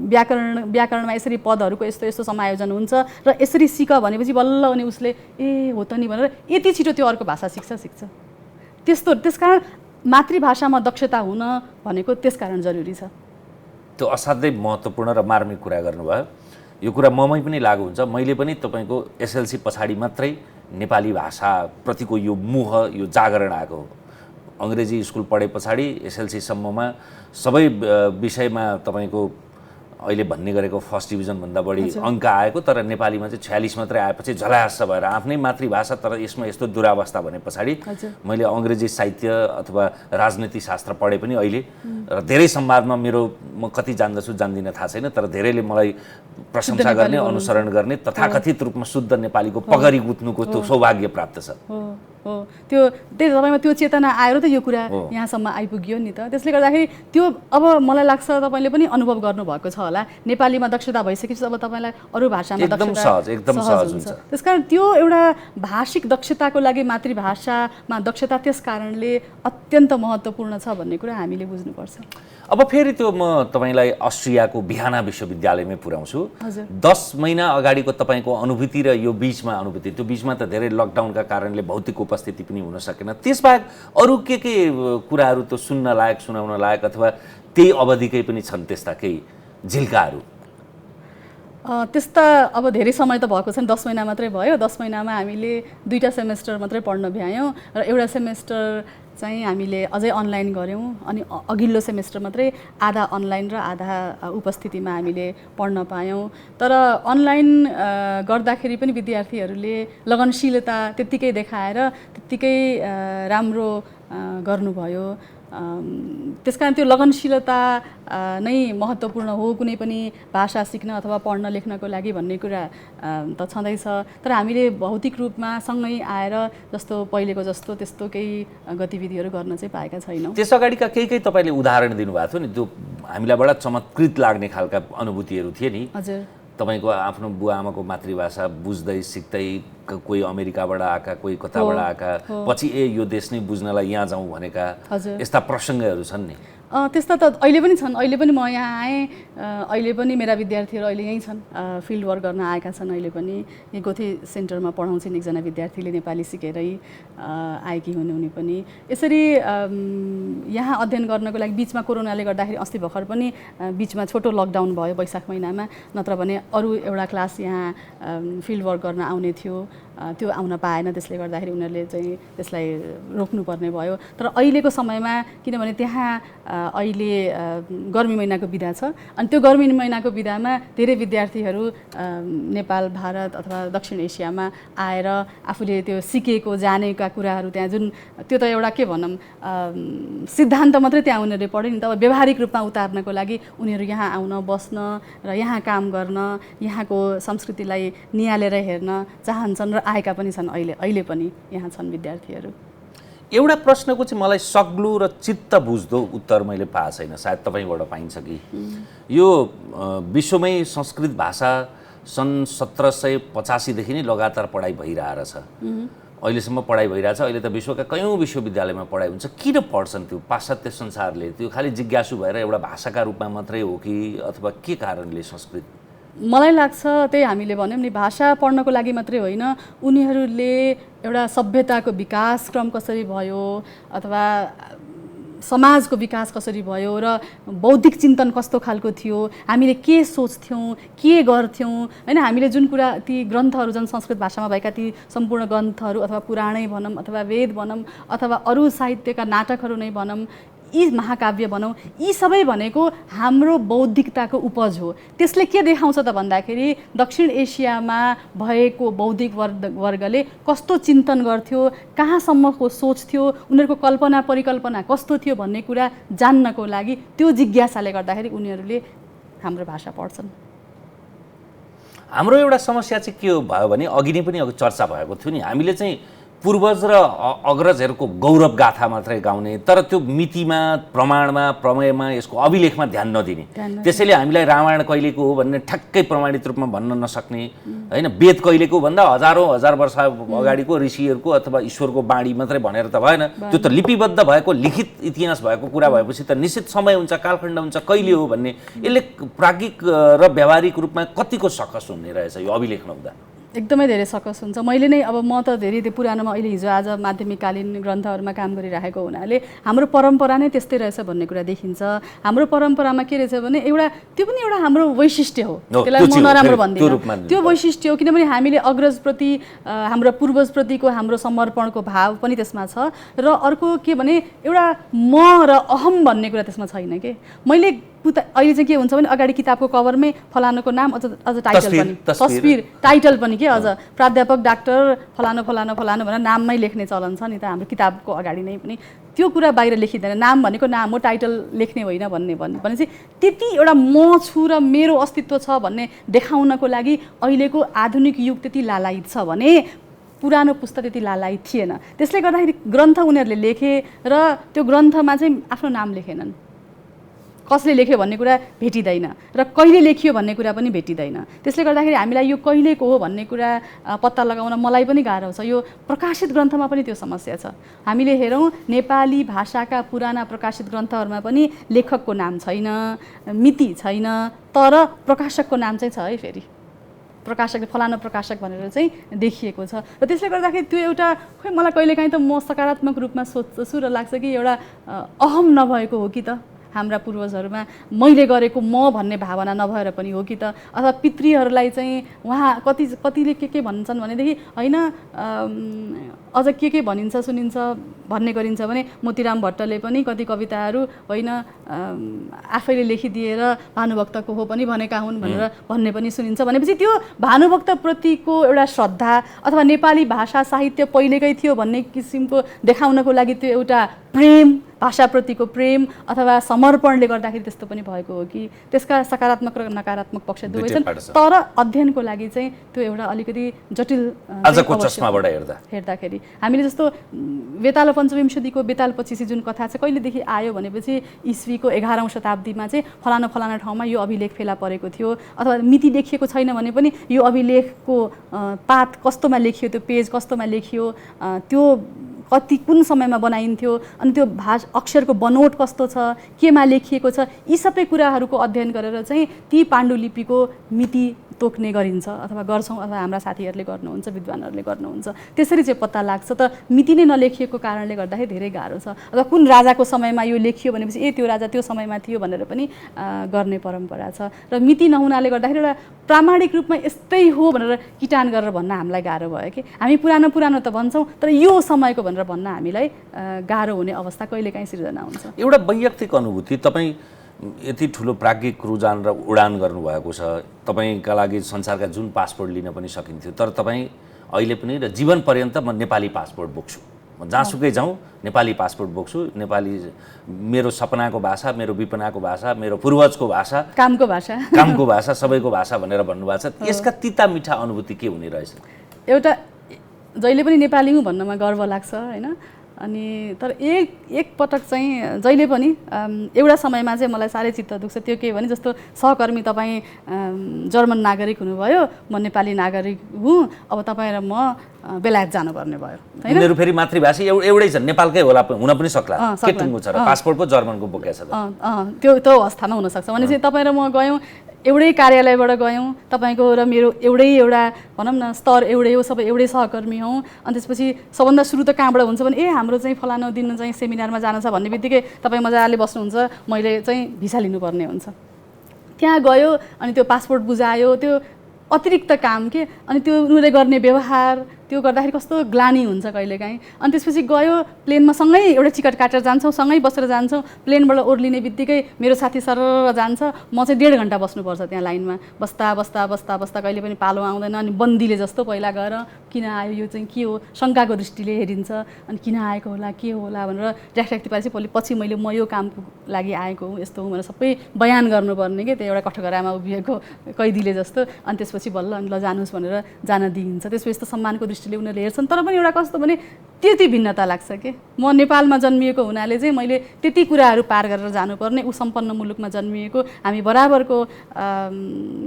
व्याकरणमा यसरी पदहरूको यस्तो यस्तो समायोजन हुन्छ र यसरी सिक भनेपछि बल्ल अनि उसले ए हो त नि भनेर यति छिटो त्यो अर्को भाषा सिक्छ। त्यसकारण मातृभाषामा दक्षता हुन भनेको त्यसकारण जरुरी छ। त्यो असाध्यै महत्त्वपूर्ण र मार्मिक कुरा गर्नुभयो। यो कुरा ममै पनि लागु हुन्छ। मैले पनि तपाईँको एसएलसी पछाडि मात्रै नेपाली भाषाप्रतिको यो मोह, यो जागरण आएको हो। अङ्ग्रेजी स्कुल पढे पछाडि एसएलसीसम्ममा सबै विषयमा तपाईँको अहिले भन्ने गरेको फर्स्ट डिभिजनभन्दा बढी अङ्क आएको, तर नेपालीमा चाहिँ 46 मात्रै आएपछि झल्यास भएर आफ्नै मातृभाषा तर यसमा यस्तो दुरावस्था भने पछाडि मैले अङ्ग्रेजी साहित्य अथवा राजनीति शास्त्र पढे पनि अहिले, र धेरै संवादमा म कति जान्दछु जान्दिनँ थाहा छैन, तर धेरैले मलाई प्रशंसा गर्ने, अनुसरण गर्ने, तथाकथित रूपमा शुद्ध नेपालीको पगरी गुत्नुको त्यो सौभाग्य प्राप्त छ। हो त्यो तपाईँमा त्यो चेतना आएर त यो कुरा यहाँसम्म आइपुग्यो नि त। त्यसले गर्दाखेरि त्यो अब मलाई लाग्छ तपाईँले पनि अनुभव गर्नुभएको छ होला, नेपालीमा दक्षता भइसकेपछि अब तपाईँलाई अरू भाषामा एकदम सहज हुन्छ। त्यसकारण त्यो एउटा भाषिक दक्षताको लागि मातृभाषामा दक्षता त्यस कारणले अत्यन्त महत्त्वपूर्ण छ भन्ने कुरा हामीले बुझ्नुपर्छ। अब फेरि त्यो म तपाईँलाई अस्ट्रियाको भियना विश्वविद्यालयमै पुर्याउँछु। 10 महिना अगाडिको तपाईँको अनुभूति र यो बिचमा अनुभूति, त्यो बिचमा त धेरै लकडाउनका कारणले भौतिक उपस्थिति पनि हुन सकेन, त्यसबाहेक अरू के कुराहरू त सुन्न लायक, सुनाउन लायक अथवा त्यही अवधिकै पनि छन् त्यस्ता केही झिल्काहरू? त्यस्ता अब धेरै समय त भएको छैन, 10 महिना मात्रै भयो। 10 महिनामा हामीले 2टा सेमेस्टर मात्रै पढ्न भ्यायौँ र एउटा सेमेस्टर चाहिँ हामीले अझै अनलाइन गऱ्यौँ, अनि अघिल्लो सेमेस्टर मात्रै आधा अनलाइन र आधा उपस्थितिमा हामीले पढ्न पायौँ। तर अनलाइन गर्दाखेरि पनि विद्यार्थीहरूले लगनशीलता त्यत्तिकै देखाएर त्यत्तिकै राम्रो गर्नुभयो। त्यसकारण त्यो लगनशीलता नै महत्त्वपूर्ण हो कुनै पनि भाषा सिक्न अथवा पढ्न लेख्नको लागि भन्ने कुरा त छँदैछ। तर हामीले भौतिक रूपमा सँगै आएर जस्तो पहिलेको जस्तो त्यस्तो केही गतिविधिहरू गर्न चाहिँ पाएका छैनौँ। त्यस अगाडिका केही तपाईँले उदाहरण दिनुभएको थियो नि, त्यो हामीलाई बडा चमत्कृत लाग्ने खालका अनुभूतिहरू थिए नि। हजुर, तपाईँको आफ्नो बुवा आमाको मातृभाषा बुझ्दै सिक्दै, कोही अमेरिकाबाट आएका, कोही कताबाट आएका, पछि यो देश नै बुझ्नलाई यहाँ जाउँ भनेका यस्ता प्रसङ्गहरू छन् नि? त्यस्ता त अहिले पनि छन्। अहिले पनि म यहाँ आएँ, अहिले पनि मेरा विद्यार्थीहरू अहिले यहीँ छन्, फिल्ड वर्क गर्न आएका छन्। अहिले पनि यही गोथे सेन्टरमा पढाउँछन् एकजना विद्यार्थीले, नेपाली सिकेरै आएकी हुन् उनी पनि। यसरी यहाँ अध्ययन गर्नको लागि बिचमा कोरोनाले गर्दाखेरि अस्ति भर्खर पनि बिचमा छोटो लकडाउन भयो वैशाख महिनामा, नत्र भने अरू एउटा क्लास यहाँ फिल्ड वर्क गर्न आउने थियो, त्यो आउन पाएन। त्यसले गर्दाखेरि उनीहरूले चाहिँ त्यसलाई रोक्नुपर्ने भयो। तर अहिलेको समयमा किनभने त्यहाँ अहिले गर्मी महिनाको बिदा छ, अनि त्यो गर्मी महिनाको बिदामा धेरै विद्यार्थीहरू नेपाल, भारत अथवा दक्षिण एसियामा आएर आफूले त्यो सिकेको जानेका कुराहरू त्यहाँ जुन त्यो त एउटा के भनौँ सिद्धान्त मात्रै त्यहाँ उनीहरूले पढे नि त, अब व्यावहारिक रूपमा उतार्नको लागि उनीहरू यहाँ आउन, बस्न र यहाँ काम गर्न, यहाँको संस्कृतिलाई निहालेर हेर्न चाहन्छन् र आएका पनि छन्। अहिले पनि यहाँ छन् विद्यार्थीहरू। एउटा प्रश्नको चाहिँ मलाई सग्लो र चित्त बुझ्दो उत्तर मैले पाएको छैन, सायद तपाईँबाट पाइन्छ कि? यो विश्वमै संस्कृत भाषा सन् 1785देखि नै लगातार पढाइ भइरहेछ, अहिलेसम्म पढाइ भइरहेछ। अहिले त विश्वका कयौँ विश्वविद्यालयमा पढाइ हुन्छ। किन पढ्छन् त्यो पाश्चात्य संसारले? त्यो खालि जिज्ञासु भएर एउटा भाषाका रूपमा मात्रै हो कि अथवा के कारणले संस्कृत? मलाई लाग्छ त्यही हामीले भन्यौँ नि, भाषा पढ्नको लागि मात्रै होइन, उनीहरूले एउटा सभ्यताको विकास क्रम कसरी भयो अथवा समाजको विकास कसरी भयो र बौद्धिक चिन्तन कस्तो खालको थियो, हामीले के सोच्थ्यौँ, के गर्थ्यौँ, होइन, हामीले जुन कुरा ती ग्रन्थहरू जुन संस्कृत भाषामा भएका ती सम्पूर्ण ग्रन्थहरू अथवा पुराणै भनौँ अथवा वेद भनौँ अथवा अरू साहित्यका नाटकहरू नै भनौँ, यी महाकाव्य बनाऊ, यी सबै भनेको हाम्रो बौद्धिकताको उपज हो। त्यसले के देखाउँछ त भन्दाखेरि दक्षिण एसियामा भएको बौद्धिक वर्गले कस्तो चिन्तन गर्थ्यो, कहाँसम्मको सोच थियो, उनीहरूको कल्पना परिकल्पना कस्तो थियो भन्ने कुरा जान्नको लागि त्यो जिज्ञासाले गर्दाखेरि उनीहरूले हाम्रो भाषा पढ्छन्। हाम्रो एउटा समस्या चाहिँ के भयो भने अघि नै पनि चर्चा भएको थियो नि, हामीले चाहिँ पूर्वज र अग्रजहरूको गौरव गाथा मात्रै गाउने, तर त्यो मितिमा, प्रमाणमा, प्रमेयमा, यसको अभिलेखमा ध्यान नदिने। त्यसैले हामीलाई रामायण कहिलेको हो भन्ने ठ्याक्कै प्रमाणित रूपमा भन्न नसक्ने, होइन, वेद कहिलेको भन्दा हजारौँ हजार वर्ष अगाडिको ऋषिहरूको अथवा ईश्वरको बाणी मात्रै भनेर त भएन। त्यो त लिपिबद्ध भएको, लिखित इतिहास भएको कुरा भएपछि त निश्चित समय हुन्छ, कालखण्ड हुन्छ, कहिले हो भन्ने यसले प्राज्ञिक र व्यावहारिक रूपमा कतिको सकस हुने रहेछ यो अभिलेख नहुँदा? एकदमै धेरै सकस हुन्छ। मैले नै अब म त धेरै पुरानोमा अहिले हिजो आज माध्यमिककालीन ग्रन्थहरूमा काम गरिरहेको हुनाले हाम्रो परम्परा नै त्यस्तै रहेछ भन्ने कुरा देखिन्छ। हाम्रो परम्परामा के रहेछ भने त्यो पनि एउटा हाम्रो वैशिष्ट्य हो, त्यसलाई म नराम्रो भन्दिनँ, त्यो वैशिष्ट्य हो। किनभने हामीले अग्रजप्रति, हाम्रो पूर्वजप्रतिको हाम्रो समर्पणको भाव पनि त्यसमा छ, र अर्को के भने एउटा म र अहम भन्ने कुरा त्यसमा छैन के। मैले अहिले चाहिँ के हुन्छ भने अगाडि किताबको कभरमै फलानुको नाम, अझ टाइटल पनि, तस्बिर टाइटल पनि के, अझ प्राध्यापक डाक्टर फलानु फलानु फलानु भनेर नाममै लेख्ने चलन छ नि त हाम्रो किताबको अगाडि नै पनि। त्यो कुरा बाहिर लेखिँदैन, नाम भनेको नाम हो, टाइटल लेख्ने होइन भनेपछि त्यति एउटा म छु र मेरो अस्तित्व छ भन्ने देखाउनको लागि अहिलेको आधुनिक युग त्यति लालायित छ भने पुरानो पुस्ता त्यति लालायित थिएन। त्यसले गर्दाखेरि ग्रन्थ उनीहरूले लेखे र त्यो ग्रन्थमा चाहिँ आफ्नो नाम लेखेनन्, कसले लेख्यो भन्ने कुरा भेटिँदैन र कहिले लेखियो भन्ने कुरा पनि भेटिँदैन। त्यसले गर्दाखेरि हामीलाई यो कहिलेको हो भन्ने कुरा पत्ता लगाउन मलाई पनि गाह्रो छ। यो प्रकाशित ग्रन्थमा पनि त्यो समस्या छ। हामीले हेरौँ नेपाली भाषाका पुराना प्रकाशित ग्रन्थहरूमा पनि लेखकको नाम छैन, मिति छैन, तर प्रकाशकको नाम चाहिँ छ है, फेरि प्रकाशकले फलानु प्रकाशक भनेर चाहिँ देखिएको छ। र त्यसले गर्दाखेरि त्यो एउटा खोइ मलाई कहिलेकाहीँ त म सकारात्मक रूपमा सोच्छु र लाग्छ कि एउटा अहम नभएको हो कि त हाम्रा पूर्वजहरूमा, मैले गरेको म भन्ने भावना नभएर पनि हो कि त, अथवा पितृहरूलाई चाहिँ उहाँ कतिले के भन्छन् भनेदेखि होइन अझ के भनिन्छ सुनिन्छ भन्ने गरिन्छ भने मोतीराम भट्टले पनि कति कविताहरू होइन आफैले लेखिदिएर भानुभक्तको हो पनि भनेका हुन् भनेर भन्ने पनि सुनिन्छ। भनेपछि त्यो भानुभक्तप्रतिको एउटा श्रद्धा अथवा नेपाली भाषा साहित्य पहिलेकै थियो भन्ने किसिमको देखाउनको लागि त्यो एउटा प्रेम, भाषाप्रतिको प्रेम अथवा समर्पणले गर्दाखेरि त्यस्तो पनि भएको हो कि। त्यसका सकारात्मक र नकारात्मक पक्ष दुवै छन्, तर अध्ययनको लागि चाहिँ त्यो एउटा अलिकति जटिल आजको चस्माबाट हेर्दाखेरि हामीले जस्तो बेताल पञ्चविंशतिको बेताल 25 जुन कथा चाहिँ कहिलेदेखि आयो भनेपछि इस्वीको 11औं शताब्दीमा चाहिँ फलाना फलाना ठाउँमा यो अभिलेख फेला परेको थियो, अथवा मिति देखिएको छैन भने पनि यो अभिलेखको पात कस्तोमा लेखियो, त्यो पेज कस्तोमा लेखियो, त्यो कति कुन समयमा बनाइन्थ्यो, अनि त्यो अक्षरको बनोट कस्तो छ, केमा लेखिएको छ, यी सबै कुराहरूको अध्ययन गरेर चाहिँ ती पाण्डुलिपिको मिति तोक्ने गरिन्छ अथवा गर्छौँ, अथवा हाम्रा साथीहरूले गर्नुहुन्छ, विद्वानहरूले गर्नुहुन्छ। त्यसरी चाहिँ पत्ता लाग्छ। त मिति नै नलेखिएको कारणले गर्दाखेरि धेरै गाह्रो छ। अथवा कुन राजाको समयमा यो लेखियो भनेपछि त्यो राजा त्यो समयमा थियो भनेर पनि गर्ने परम्परा छ। र मिति नहुनाले गर्दाखेरि एउटा प्रामाणिक रूपमा यस्तै हो भनेर किटान गरेर भन्न हामीलाई गाह्रो भयो कि। हामी पुरानो त भन्छौँ, तर यो समयको भनेर भन्न हामीलाई गाह्रो हुने अवस्था कहिलेकाहीँ सिर्जना हुन्छ। एउटा वैयक्तिक अनुभूति, तपाईँ यति ठुलो प्राज्ञिक रुझान र उडान गर्नुभएको छ, तपाईँका लागि संसारका जुन पासपोर्ट लिन पनि सकिन्थ्यो, तर तपाईँ अहिले पनि र जीवन पर्यन्त म नेपाली पासपोर्ट बोक्छु, म जहाँसुकै जाउँ नेपाली पासपोर्ट बोक्छु, नेपाली मेरो सपनाको भाषा, मेरो विपनाको भाषा, मेरो पूर्वजको भाषा, कामको भाषा, सबैको भाषा भनेर भन्नुभएको छ। यसका तिता मिठा अनुभूति के हुने रहेछ? एउटा जहिले पनि नेपाली हुँ भन्नमा गर्व लाग्छ होइन। अनि तर एक पटक चाहिँ जहिले पनि एउटा समयमा चाहिँ मलाई साह्रै चित्त दुख्छ। त्यो के भने जस्तो सहकर्मी तपाईँ जर्मन नागरिक हुनुभयो, म नेपाली नागरिक हुँ, अब तपाईँ र म बेलायत जानुपर्ने भयो हैन। उनीहरू फेरि मातृभाषी एउटै छ, नेपालकै होला, हुन पनि सक्ला, के टुङ्गो छ र पासपोर्ट पो जर्मनको बोकेको छ त। त्यो अवस्थामा हुनसक्छ। भनेपछि तपाईँ र म गयौँ, एउटै कार्यालयबाट गयौँ, तपाईँको र मेरो एउटा भनौँ न स्तर एउटै हो, सबै एउटै सहकर्मी हौँ। अनि त्यसपछि सबभन्दा सुरु त कहाँबाट हुन्छ भने हाम्रो चाहिँ फलानु दिन चाहिँ सेमिनारमा जानु छ भन्ने बित्तिकै तपाईँ मजाले बस्नुहुन्छ, मैले चाहिँ भिसा लिनुपर्ने हुन्छ। त्यहाँ गयो अनि त्यो पासपोर्ट बुझायो, त्यो अतिरिक्त काम के, अनि त्यो उनीहरूले गर्ने व्यवहार त्यो गर्दाखेरि कस्तो ग्लानी हुन्छ कहिलेकाहीँ। अनि त्यसपछि गयो प्लेनमा सँगै एउटा टिकट काटेर जान्छौँ, सँगै बसेर जान्छौँ, प्लेनबाट ओर्लिने बित्तिकै मेरो साथी सरर जान्छ, म चाहिँ 1.5 घन्टा बस्नुपर्छ त्यहाँ लाइनमा, बस्दा बस्दा बस्दा बस्दा कहिले पनि पालो आउँदैन। अनि बन्दीले जस्तो पहिला गएर किन आयो, यो चाहिँ के हो, शङ्काको दृष्टिले हेरिन्छ, अनि किन आएको होला, के होला भनेर ड्याक्ट्याक्टी पारेपछि पछि मैले म यो कामको लागि आएको हुँ, यस्तो हुँ भनेर सबै बयान गर्नुपर्ने कि त्यो एउटा कठघरामा उभिएको कैदीले जस्तो। अनि त्यसपछि बल्ल अनि ल जानुहोस् भनेर जान दिइन्छ। त्यसपछि त सम्मानको दृष्टिले उनीहरूले हेर्छन्। तर पनि एउटा कस्तो भने त्यति भिन्नता लाग्छ कि म नेपालमा जन्मिएको हुनाले चाहिँ मैले त्यति कुराहरू पार गरेर जानुपर्ने, ऊ सम्पन्न मुलुकमा जन्मिएको, हामी बराबरको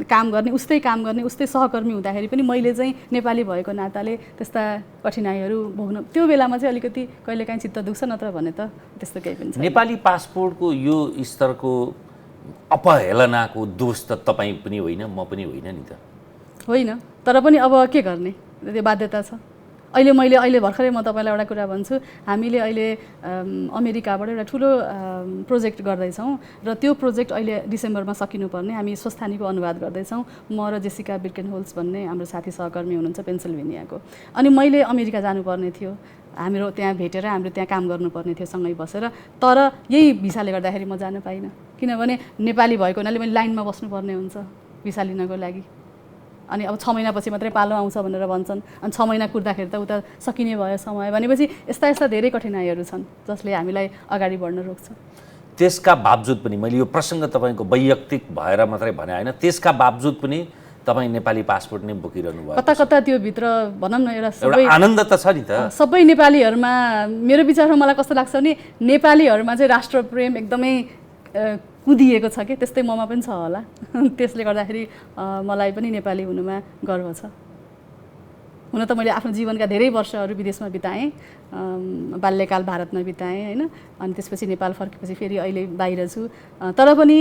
काम गर्ने, उस्तै काम गर्ने, उस्तै सहकर्मी हुँदाखेरि पनि मैले चाहिँ नेपाली भएको नाताले त्यस्ता कठिनाइहरू भोग्न त्यो बेलामा चाहिँ अलिकति कहिलेकाहीँ चित्त दुख्छ, नत्र भने त त्यस्तो केही पनि छैन। नेपाली पासपोर्टको यो स्तरको अपहेलनाको दोष त तपाईँ पनि होइन, म पनि होइन नि त। होइन, तर पनि अब के गर्ने, त्यो बाध्यता छ। अहिले भर्खरै म तपाईँलाई एउटा कुरा भन्छु, हामीले अहिले अमेरिकाबाट एउटा ठुलो प्रोजेक्ट गर्दैछौँ र त्यो प्रोजेक्ट अहिले डिसेम्बरमा सकिनुपर्ने। हामी स्वस्थानीको अनुवाद गर्दैछौँ, म र जेसिका बिर्केनहोल्स भन्ने हाम्रो साथी सहकर्मी हुनुहुन्छ पेन्सिल्भेनियाको। अनि मैले अमेरिका जानुपर्ने थियो, हाम्रो त्यहाँ भेटेर हाम्रो त्यहाँ काम गर्नुपर्ने थियो सँगै बसेर, तर यही भिसाले गर्दाखेरि म जान पाइनँ, किनभने नेपाली भएको हुनाले मैले लाइनमा बस्नुपर्ने हुन्छ भिसा लिनको लागि। अनि अब 6 महिनापछि मात्रै पालो आउँछ भनेर भन्छन्, अनि 6 महिना कुर्दाखेरि त उता सकिने भयो समय भनेपछि यस्ता धेरै कठिनाइहरू छन् जसले हामीलाई अगाडि बढ्न रोक्छ। त्यसका बावजुद पनि मैले यो प्रसङ्ग तपाईँको वैयक्तिक भएर मात्रै भने होइन, त्यसका बावजुद पनि तपाईँ नेपाली पासपोर्ट नै बोकिरहनु भयो। कता कता त्यो भित्र भनौँ न एउटा आनन्द त छ नि त। सबै नेपालीहरूमा मेरो विचारमा मलाई कस्तो लाग्छ भने नेपालीहरूमा चाहिँ राष्ट्रप्रेम एकदमै कुदिएको छ कि त्यस्तै ममा पनि छ होला। त्यसले गर्दाखेरि मलाई पनि नेपाली हुनुमा गर्व छ। हुन त मैले आफ्नो जीवनका धेरै वर्षहरू विदेशमा बिताएँ, बाल्यकाल भारतमा बिताएँ होइन, अनि त्यसपछि नेपाल फर्केपछि फेरि अहिले बाहिर छु। तर पनि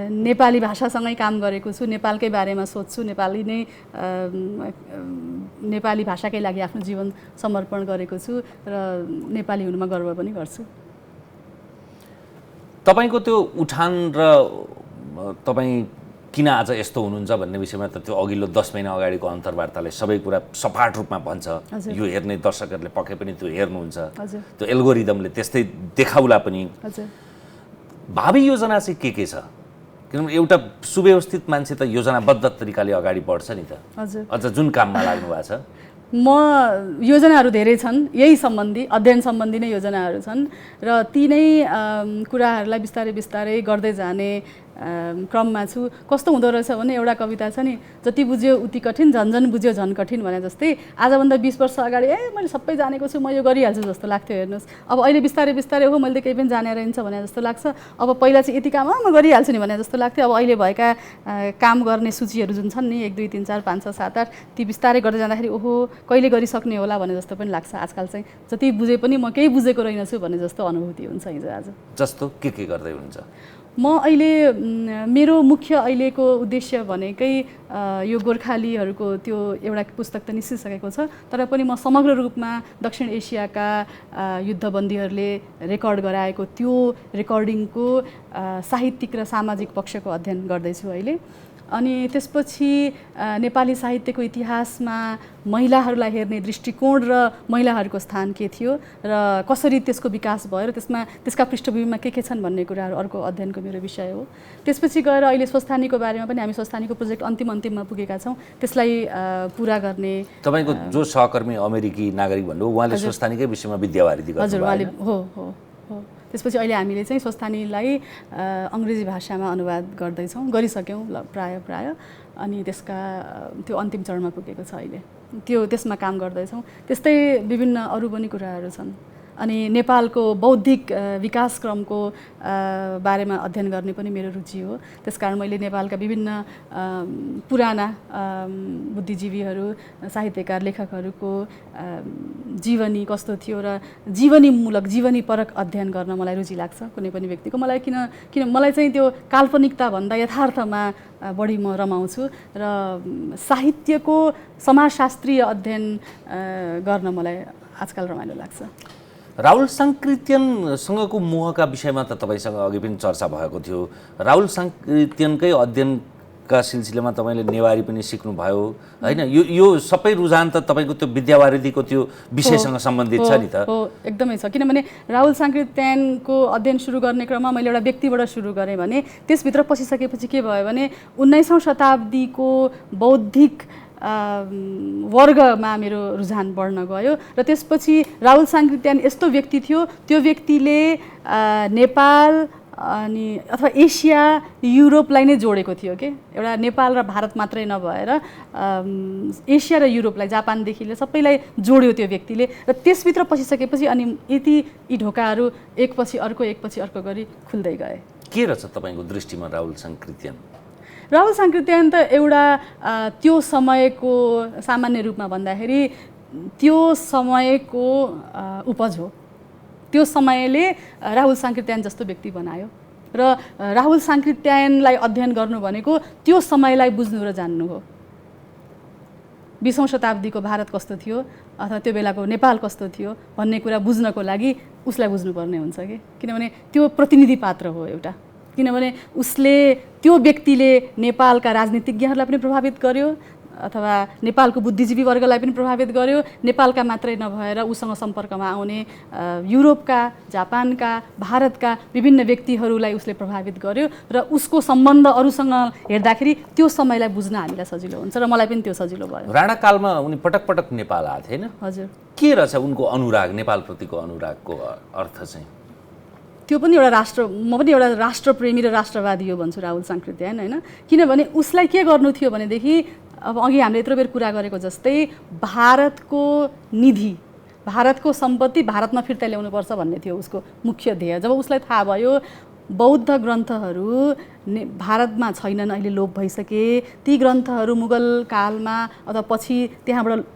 नेपाली भाषासँगै काम गरेको छु, नेपालकै बारेमा सोध्छु, नेपाली भाषाकै लागि आफ्नो जीवन समर्पण गरेको छु र नेपाली हुनुमा गर्व पनि गर्छु। तपाईँको त्यो उठान र तपाईँ किन आज यस्तो हुनुहुन्छ भन्ने विषयमा त त्यो अघिल्लो 10 महिना अगाडिको अन्तर्वार्ताले सबै कुरा सपाट रूपमा भन्छ। यो हेर्ने दर्शकहरूले पक्कै पनि त्यो हेर्नुहुन्छ, त्यो एल्गोरिदमले त्यस्तै देखाउला पनि। भावी योजना चाहिँ के छ? किनभने एउटा सुव्यवस्थित मान्छे त योजनाबद्ध तरिकाले अगाडि बढ्छ नि त। अझ जुन काममा लाग्नु भएको छ, म योजनाहरू धेरै छन्, यही सम्बन्धी अध्ययन सम्बन्धी नै योजनाहरू छन् र ती नै कुराहरूलाई बिस्तारै बिस्तारै गर्दै जाने क्रममा छु। कस्तो हुँदो रहेछ भने एउटा कविता छ नि, जति बुझ्यो उति कठिन, झन्झन बुझ्यो झन् कठिन भने जस्तै आजभन्दा 20 वर्ष अगाडि मैले सबै जानेको छु, म यो गरिहाल्छु जस्तो लाग्थ्यो। हेर्नुहोस् अब अहिले बिस्तारै बिस्तारै हो मैले त केही पनि जानेर रहन्छ भने जस्तो लाग्छ। अब पहिला चाहिँ यति काम म गरिहाल्छु नि भने जस्तो लाग्थ्यो। अब अहिले भएका काम गर्ने सूचीहरू जुन छन् नि 1 2 3 4 5 6 7 8 ती बिस्तारै गर्दै जाँदाखेरि ओहो कहिले गरिसक्ने होला भने जस्तो पनि लाग्छ। आजकल चाहिँ जति बुझे पनि म केही बुझेको रहेनछु भने जस्तो अनुभूति हुन्छ हिजो आज। जस्तो के गर्दै हुन्छ? म अहिले मेरो मुख्य अहिलेको उद्देश्य भनेकै यो गोर्खालीहरूको त्यो एउटा पुस्तक त निस्किसकेको छ, तर पनि म समग्र रूपमा दक्षिण एसियाका युद्धबन्दीहरूले रेकर्ड गराएको त्यो रेकर्डिङको साहित्यिक र सामाजिक पक्षको अध्ययन गर्दैछु अहिले। अनि त्यसपछि नेपाली साहित्यको इतिहासमा महिलाहरूलाई हेर्ने दृष्टिकोण र महिलाहरूको स्थान के थियो र कसरी त्यसको विकास भयो र त्यसका पृष्ठभूमिमा के छन् भन्ने कुराहरू अर्को अध्ययनको मेरो विषय हो। त्यसपछि गएर अहिले स्वस्थानीको बारेमा पनि हामी स्वस्थानीको प्रोजेक्ट अन्तिममा पुगेका छौँ, त्यसलाई पुरा गर्ने। तपाईँको जो सहकर्मी अमेरिकी नागरिक भन्नु उहाँले स्वस्थानीकै विषयमा विद्यावारिधि गर्नुभयो? हजुर, उहाँले हो। त्यसपछि अहिले हामीले चाहिँ स्वस्थानीलाई अङ्ग्रेजी भाषामा अनुवाद गर्दैछौँ, गरिसक्यौँ प्राय अनि त्यसका त्यो अन्तिम चरणमा पुगेको छ अहिले, त्यसमा काम गर्दैछौँ। त्यस्तै विभिन्न अरू पनि कुराहरू छन्। अनि नेपालको बौद्धिक विकास क्रमको बारेमा अध्ययन गर्ने पनि मेरो रुचि हो। त्यसकारण मैले नेपालका विभिन्न पुराना बुद्धिजीवीहरू, साहित्यकार, लेखकहरूको जीवनी कस्तो थियो र जीवनीपरक अध्ययन गर्न मलाई रुचि लाग्छ कुनै पनि व्यक्तिको। मलाई किन मलाई चाहिँ त्यो काल्पनिकता भन्दा यथार्थमा बढी म रमाउँछु र साहित्यको समाजशास्त्रीय अध्ययन गर्न मलाई आजकल रमाइलो लाग्छ। राहुल साङ्कृत्यनसँगको मोहका विषयमा त तपाईँसँग अघि पनि चर्चा भएको थियो। राहुल साङ्कृत्यनकै अध्ययनका पढाइका सिलसिलामा तपाईँले नेवारी पनि सिक्नुभयो होइन, यो सबै रुझान त तपाईँको त्यो विद्यावारिधीको त्यो विषयसँग सम्बन्धित छ नि त? हो, एकदमै छ। किनभने राहुल साङ्कृत्यायनको अध्ययन सुरु गर्ने क्रममा मैले एउटा व्यक्तिबाट सुरु गरेँ भने त्यसभित्र पसिसकेपछि के भयो भने 19औं शताब्दीको बौद्धिक वर्गमा मेरो रुझान बढ्न गयो र त्यसपछि राहुल साङ्कृत्यायन यस्तो व्यक्ति थियो, त्यो व्यक्तिले नेपाल अनि अथवा एसिया युरोपलाई नै जोडेको थियो के। एउटा नेपाल र भारत मात्रै नभएर एसिया र युरोपलाई, जापानदेखि लिएर सबैलाई जोड्यो त्यो व्यक्तिले। र त्यसभित्र पसिसकेपछि अनि यी ढोकाहरू एकपछि अर्को गरी खुल्दै गए। के रहेछ तपाईँको दृष्टिमा राहुल साङ्कृत्यायन? राहुल साङ्कृत्यायन त एउटा त्यो समयको सामान्य रूपमा भन्दाखेरि त्यो समयको उपज हो। त्यो समयले राहुल साङ्कृत्यायन जस्तो व्यक्ति बनायो र राहुल साङ्कृत्यायनलाई अध्ययन गर्नु भनेको त्यो समयलाई बुझ्नु र जान्नु हो। 20औं शताब्दीको भारत कस्तो थियो अथवा त्यो बेलाको नेपाल कस्तो थियो भन्ने कुरा बुझ्नको लागि उसलाई बुझ्नुपर्ने हुन्छ कि। किनभने त्यो प्रतिनिधि पात्र हो एउटा। किनभने त्यो व्यक्तिले नेपालका राजनीतिज्ञहरूलाई पनि प्रभावित गर्यो अथवा नेपालको बुद्धिजीवी वर्गलाई पनि प्रभावित गर्यो। नेपालका मात्रै नभएर उसँग सम्पर्कमा आउने युरोपका, जापानका, भारतका विभिन्न व्यक्तिहरूलाई उसले प्रभावित गर्यो र उसको सम्बन्ध अरूसँग हेर्दाखेरि त्यो समयलाई बुझ्न हामीलाई सजिलो हुन्छ र मलाई पनि त्यो सजिलो भयो। राणाकालमा उनी पटक पटक नेपाल आए थिएन? हजुर। के रहेछ उनको अनुराग, नेपालप्रतिको अनुरागको अर्थ चाहिँ? त्यो पनि म पनि एउटा राष्ट्रप्रेमी र राष्ट्रवादी हो भन्छु राहुल साङ्कृत्यायन होइन। किनभने उसलाई के गर्नु थियो भनेदेखि अब अघि हामीले यत्रो बेर कुरा गरेको जस्तै भारतको निधि, भारतको सम्पत्ति भारतमा फिर्ता ल्याउनुपर्छ भन्ने थियो उसको मुख्य ध्येय। जब उसलाई थाहा भयो बौद्ध ग्रन्थहरू भारतमा छैनन्, अहिले लोप भइसके, ती ग्रन्थहरू मुगल कालमा अथवा पछि त्यहाँबाट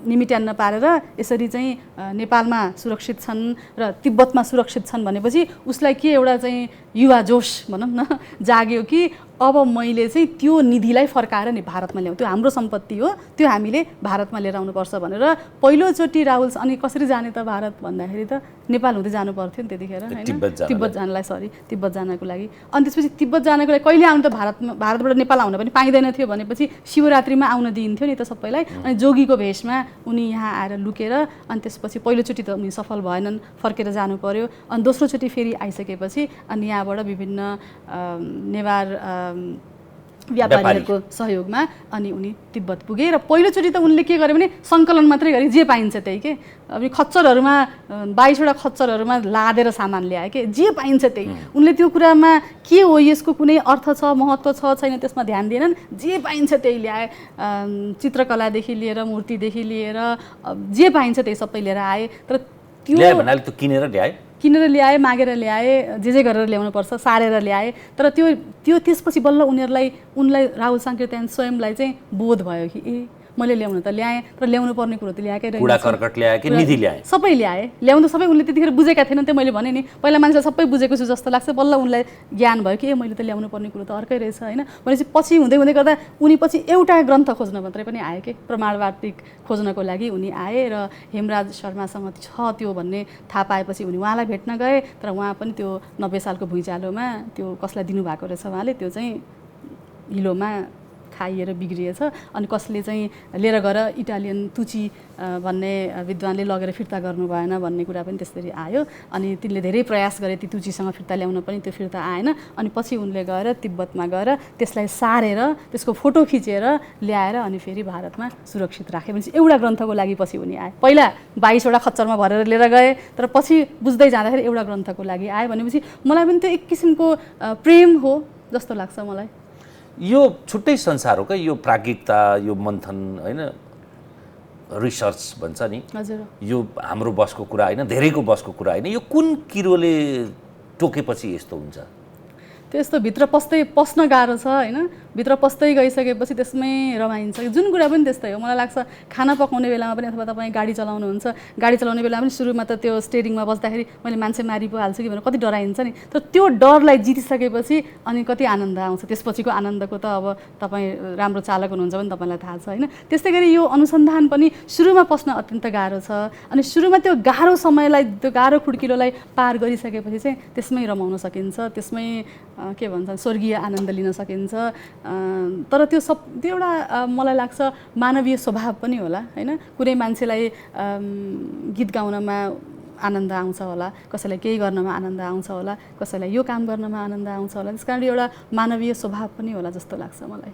निमिट्यान्न पारेर यसरी चाहिँ नेपालमा सुरक्षित छन् र तिब्बतमा सुरक्षित छन् भनेपछि उसलाई के एउटा चाहिँ युवा जोस भनौँ न जाग्यो कि अब मैले चाहिँ त्यो निधिलाई फर्काएर नि भारतमा ल्याउँ, त्यो हाम्रो सम्पत्ति हो, त्यो हामीले भारतमा लिएर आउनुपर्छ भनेर पहिलोचोटि राहुल अनि कसरी जाने त भारत भन्दाखेरि त नेपाल हुँदै जानु पर्थ्यो नि त्यतिखेर होइन, तिब्बत जानको लागि। अनि त्यसपछि तिब्बत जानको लागि कहिले आउनु त भारतबाट नेपाल आउन पनि पाइँदैन थियो भनेपछि शिवरात्रिमा आउन दिइन्थ्यो नि त सबैलाई। अनि जोगीको भेषमा उनी यहाँ आएर लुकेर अनि त्यसपछि पहिलोचोटि त उनी सफल भएनन्, फर्केर जानु पर्यो। अनि दोस्रोचोटि फेरि आइसकेपछि अनि यहाँबाट विभिन्न नेवार व्यापारीहरूको सहयोगमा अनि उनी तिब्बत पुगे र पहिलोचोटि त उनले के गरे भने सङ्कलन मात्रै गरे, जे पाइन्छ त्यही के। अब खच्चरहरूमा 22वटा खच्चरहरूमा लादेर सामान ल्याए के, जे पाइन्छ त्यही। उनले त्यो कुरामा के हो यसको कुनै अर्थ छ, महत्त्व छ छैन त्यसमा ध्यान दिएनन्, जे पाइन्छ त्यही ल्याए। चित्रकलादेखि लिएर मूर्तिदेखि लिएर जे पाइन्छ त्यही सबै लिएर आए। तर त्यो किनेर ल्याए, मागेर ल्याए, जे गरेर ल्याउनुपर्छ सारेर ल्याए। तर त्यो त्यसपछि बल्ल उनलाई राहुल साङ्कृत्यायन स्वयंलाई चाहिँ बोध भयो कि ए मैले ल्याउन त ल्याएँ, तर ल्याउनु पर्ने कुरो त ल्याएकै रहेछ, सबै ल्याएँ। ल्याउनु त सबै उनले त्यतिखेर बुझेका थिएनन्। त्यो मैले भने नि पहिला मान्छेलाई सबै बुझेको छु जस्तो लाग्छ, बल्ल उनलाई ज्ञान भयो कि ए मैले त ल्याउनु पर्ने कुरो त अर्कै रहेछ होइन। भनेपछि पछि हुँदै गर्दा उनी पछि एउटा ग्रन्थ खोज्न मात्रै पनि आए कि, प्रमाणवार्तिक खोज्नको लागि उनी आए र हेमराज शर्मासँग छ त्यो भन्ने थाहा पाएपछि उनी उहाँलाई भेट्न गए। तर उहाँ पनि त्यो 90 सालको भुइँचालोमा त्यो कसलाई दिनुभएको रहेछ उहाँले, त्यो चाहिँ हिलोमा खाइएर बिग्रिएछ। अनि कसले चाहिँ लिएर गएर इटालियन तुची भन्ने विद्वानले लगेर फिर्ता गर्नु भएन भन्ने कुरा पनि त्यसरी आयो। अनि तिनले धेरै प्रयास गरे ती तुचीसँग फिर्ता ल्याउन, पनि त्यो फिर्ता आएन। अनि पछि उनले गएर तिब्बतमा गएर त्यसलाई सारेर त्यसको फोटो खिचेर ल्याएर अनि फेरि भारतमा सुरक्षित राखे। भनेपछि एउटा ग्रन्थको लागि पछि उनी आए। पहिला 22वटा खच्चरमा भरेर लिएर गए, तर पछि बुझ्दै जाँदाखेरि एउटा ग्रन्थको लागि आए। भनेपछि मलाई पनि त्यो एक किसिमको प्रेम हो जस्तो लाग्छ मलाई। यो छुट्टै संसार हो क्या, यो प्राज्ञिकता, यो मन्थन होइन, रिसर्च भन्छ नि, हजुर, यो हाम्रो बसको कुरा होइन, धेरैको बसको कुरा होइन। यो कुन किरोले टोकेपछि यस्तो हुन्छ? त्यस्तो भित्र पस्न गाह्रो छ होइन। भित्र पस्दै गइसकेपछि त्यसमै रमाइन्छ। जुन कुरा पनि त्यस्तै हो, मलाई लाग्छ खाना पकाउने बेलामा पनि अथवा तपाईँ गाडी चलाउनुहुन्छ, गाडी चलाउने बेलामा पनि सुरुमा त त्यो स्टेरिङमा बस्दाखेरि मैले मान्छे मारि पो हाल्छु कि भनेर कति डराइन्छ नि। तर त्यो डरलाई जितिसकेपछि अनि कति आनन्द आउँछ। त्यसपछिको आनन्दको त अब तपाईँ राम्रो चालक हुनुहुन्छ भने तपाईँलाई थाहा छ होइन। त्यस्तै गरी यो अनुसन्धान पनि सुरुमा पस्न अत्यन्त गाह्रो छ। अनि सुरुमा त्यो गाह्रो समयलाई, त्यो गाह्रो खुड्किलोलाई पार गरिसकेपछि चाहिँ त्यसमै रमाउन सकिन्छ, त्यसमै के भन्छन् स्वर्गीय आनन्द लिन सकिन्छ। तर त्यो एउटा मलाई लाग्छ मानवीय स्वभाव पनि होला होइन। कुनै मान्छेलाई गीत गाउनमा आनन्द आउँछ होला, कसैलाई केही गर्नमा आनन्द आउँछ होला, कसैलाई यो काम गर्नमा आनन्द आउँछ होला। त्यस कारण एउटा मानवीय स्वभाव पनि होला जस्तो लाग्छ मलाई।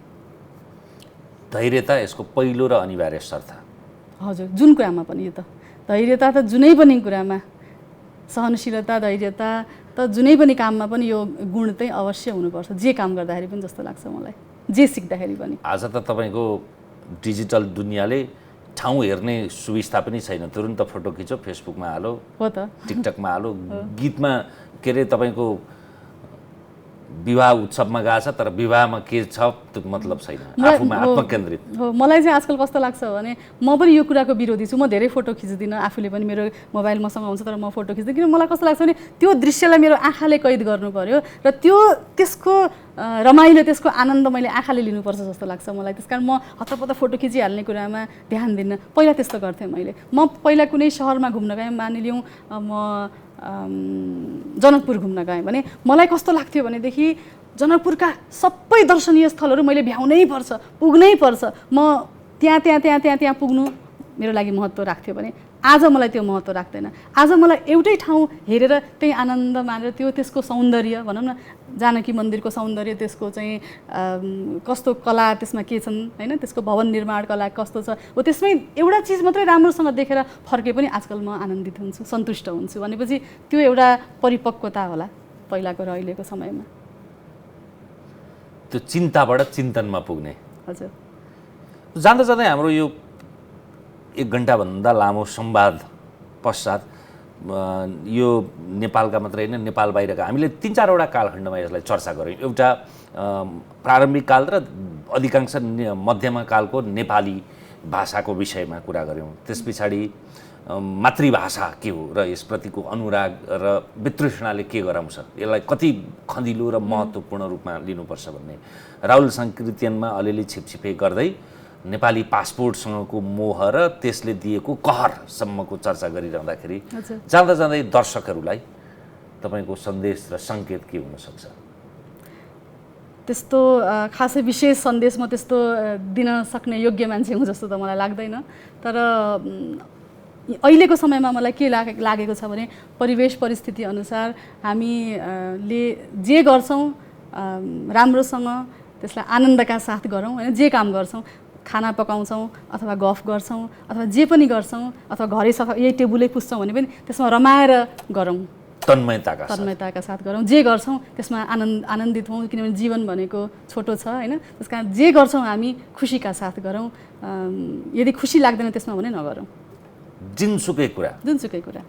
धैर्यता यसको पहिलो र अनिवार्य शर्त। हजुर, जुन कुरामा पनि यो त धैर्यता त जुनै पनि कुरामा, सहनशीलता धैर्यता त जुनै पनि काममा पनि यो गुण चाहिँ अवश्य हुनुपर्छ, जे काम गर्दाखेरि पनि जस्तो लाग्छ मलाई, जे सिक्दाखेरि पनि। आज त तपाईँको डिजिटल दुनियाँले ठाउँ हेर्ने सुविस्ता पनि छैन, तुरुन्त फोटो खिचो फेसबुकमा हालो, हो त टिकटकमा हालो, गीतमा के अरे तपाईँको विवाह उत्सवमा गएको छ तर विवाहमा के छ त्यो मतलब छैन, आफूमा आत्मकेन्द्रित हो। मलाई चाहिँ आजकल कस्तो लाग्छ भने म पनि यो कुराको विरोधी छु, म धेरै फोटो खिच्दिनँ, आफूले पनि मेरो मोबाइल मसँग हुन्छ तर म फोटो खिच्दिनँ, किन मलाई कस्तो लाग्छ भने त्यो दृश्यलाई मेरो आँखाले कैद गर्नु पर्यो र त्यसको रमाइलो त्यसको आनन्द मैले आँखाले लिनुपर्छ जस्तो लाग्छ मलाई। त्यस कारण म हतपत फोटो खिचिहाल्ने कुरामा ध्यान दिन्न। पहिला त्यस्तो गर्थेँ मैले। म पहिला कुनै सहरमा घुम्न गएँ, मानिलिउँ म जनकपुर घुम्न गएँ भने मलाई कस्तो लाग्थ्यो भनेदेखि जनकपुरका सबै दर्शनीय स्थलहरू मैले भ्याउनै पर्छ, पुग्नै पर्छ, म त्यहाँ पुग्नु मेरो लागि महत्त्व राख्थ्यो भने आज मलाई त्यो महत्त्व राख्दैन। आज मलाई एउटै ठाउँ हेरेर त्यही आनन्द मानेर त्यसको सौन्दर्य भनौँ न, जानकी मन्दिरको सौन्दर्य, त्यसको चाहिँ कस्तो कला त्यसमा के छन् होइन, त्यसको भवन निर्माण कला कस्तो छ, हो त्यसमै एउटा चिज मात्रै राम्रोसँग देखेर फर्के पनि आजकल म आनन्दित हुन्छु, सन्तुष्ट हुन्छु भनेपछि त्यो एउटा परिपक्वता होला पहिलाको र अहिलेको समयमा। त्यो चिन्ताबाट चिन्तनमा पुग्ने। हजुर, जाँदा जाँदै हाम्रो यो 1 घन्टाभन्दा लामो संवाद पश्चात यो नेपालका मात्रै होइन, नेपाल बाहिरका हामीले 3-4वटा कालखण्डमा यसलाई चर्चा गऱ्यौँ। एउटा प्रारम्भिक काल र अधिकांश मध्यमा कालको नेपाली भाषाको विषयमा कुरा गऱ्यौँ। त्यस पछाडि मातृभाषा के हो र यसप्रतिको अनुराग र वितृष्णाले के गराउँछ, यसलाई कति खँदिलो र महत्त्वपूर्ण रूपमा लिनुपर्छ भन्ने राहुल संकृतियनमा अलिअलि छिपछिपे गर्दै नेपाली पासपोर्टसँगको मोह र त्यसले दिएको कहरसम्मको चर्चा गरिरहँदाखेरि जाँदा जाँदै दर्शकहरूलाई तपाईँको सन्देश र सङ्केत के हुनसक्छ? त्यस्तो खासै विशेष सन्देश म त्यस्तो दिन सक्ने योग्य मान्छे हुँ जस्तो त मलाई लाग्दैन। तर अहिलेको समयमा मलाई के लागेको छ भने परिवेश परिस्थिति अनुसार हामीले जे गर्छौँ राम्रोसँग त्यसलाई आनन्दका साथ गरौँ होइन। जे काम गर्छौँ, खाना पकाउँछौँ अथवा गफ गर्छौँ अथवा जे पनि गर्छौँ अथवा घरै सफा यही टेबुलै पुस्छौँ भने पनि त्यसमा रमाएर गरौँ, तन्मयताका साथ गरौँ। जे गर्छौँ त्यसमा आनन्दित हौँ, किनभने जीवन भनेको छोटो छ होइन। त्यस कारण जे गर्छौँ हामी खुसीका साथ गरौँ, यदि खुसी लाग्दैन त्यसमा भने नगरौँ। जुनसुकै कुरा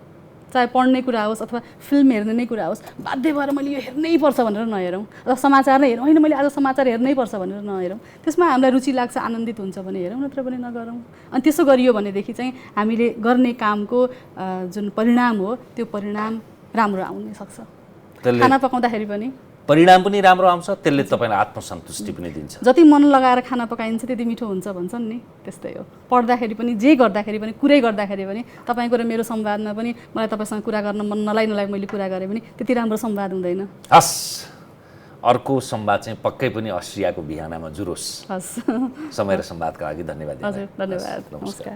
चाहे पढ्ने कुरा होस् अथवा फिल्म हेर्ने नै कुरा होस्, बाध्य भएर मैले यो हेर्नै पर्छ भनेर नहेरौँ, अथवा समाचार नै हेरौँ, होइन मैले आज समाचार हेर्नै पर्छ भनेर नहेरौँ। त्यसमा हामीलाई रुचि लाग्छ, आनन्दित हुन्छ भने हेरौँ, नत्र भने नगरौँ। अनि त्यसो गरियो भनेदेखि चाहिँ हामीले गर्ने कामको जुन परिणाम हो त्यो परिणाम राम्रो आउन सक्छ। खाना पकाउँदाखेरि पनि परिणाम पनि राम्रो आउँछ, त्यसले तपाईँलाई आत्मसन्तुष्टि पनि दिन्छ। जति मन लगाएर खाना पकाइन्छ त्यति मिठो हुन्छ भन्छन् नि, त्यस्तै हो। पढ्दाखेरि पनि, जे गर्दाखेरि पनि, कुरै गर्दाखेरि पनि, तपाईँको र मेरो संवादमा पनि मलाई तपाईँसँग कुरा गर्न मन नलाइ मैले कुरा गरेँ भने त्यति राम्रो संवाद हुँदैन। हस्, अर्को संवाद चाहिँ पक्कै पनि अस्ट्रियाको बिहानमा जुरोस्। हस्, समय र संवादका लागि धन्यवाद। हजुर, धन्यवाद, नमस्कार।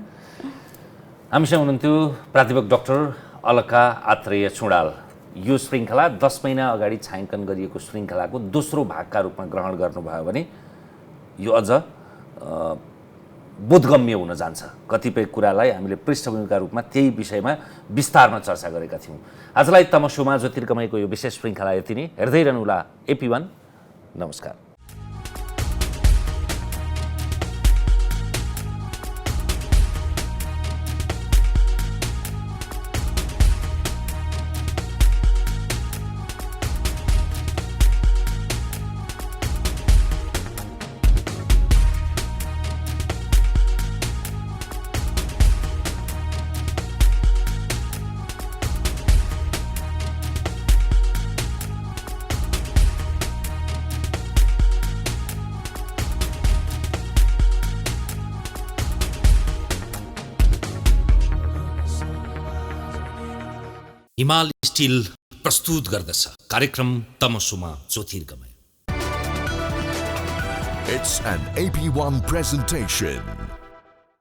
हामीसँग हुनुहुन्थ्यो प्राध्यापक डाक्टर अलका आत्रेय चुडाल। यो श्रृङ्खला 10 महिना अगाडि छायाङ्कन गरिएको श्रृङ्खलाको दोस्रो भागका रूपमा ग्रहण गर्नुभयो भने यो अझ बोधगम्य हुन जान्छ। कतिपय कुरालाई हामीले पृष्ठभूमिका रूपमा त्यही विषयमा विस्तारमा चर्चा गरेका थियौँ। आजलाई तमसोमा ज्योतिर्गमयको यो विशेष श्रृङ्खला यति नै। हेर्दै रहनुहोला AP1। नमस्कार। हिमाल स्टिल प्रस्तुत गर्दछ कार्यक्रम तमसोमा ज्योतिर्गमय। It's an AP1 presentation.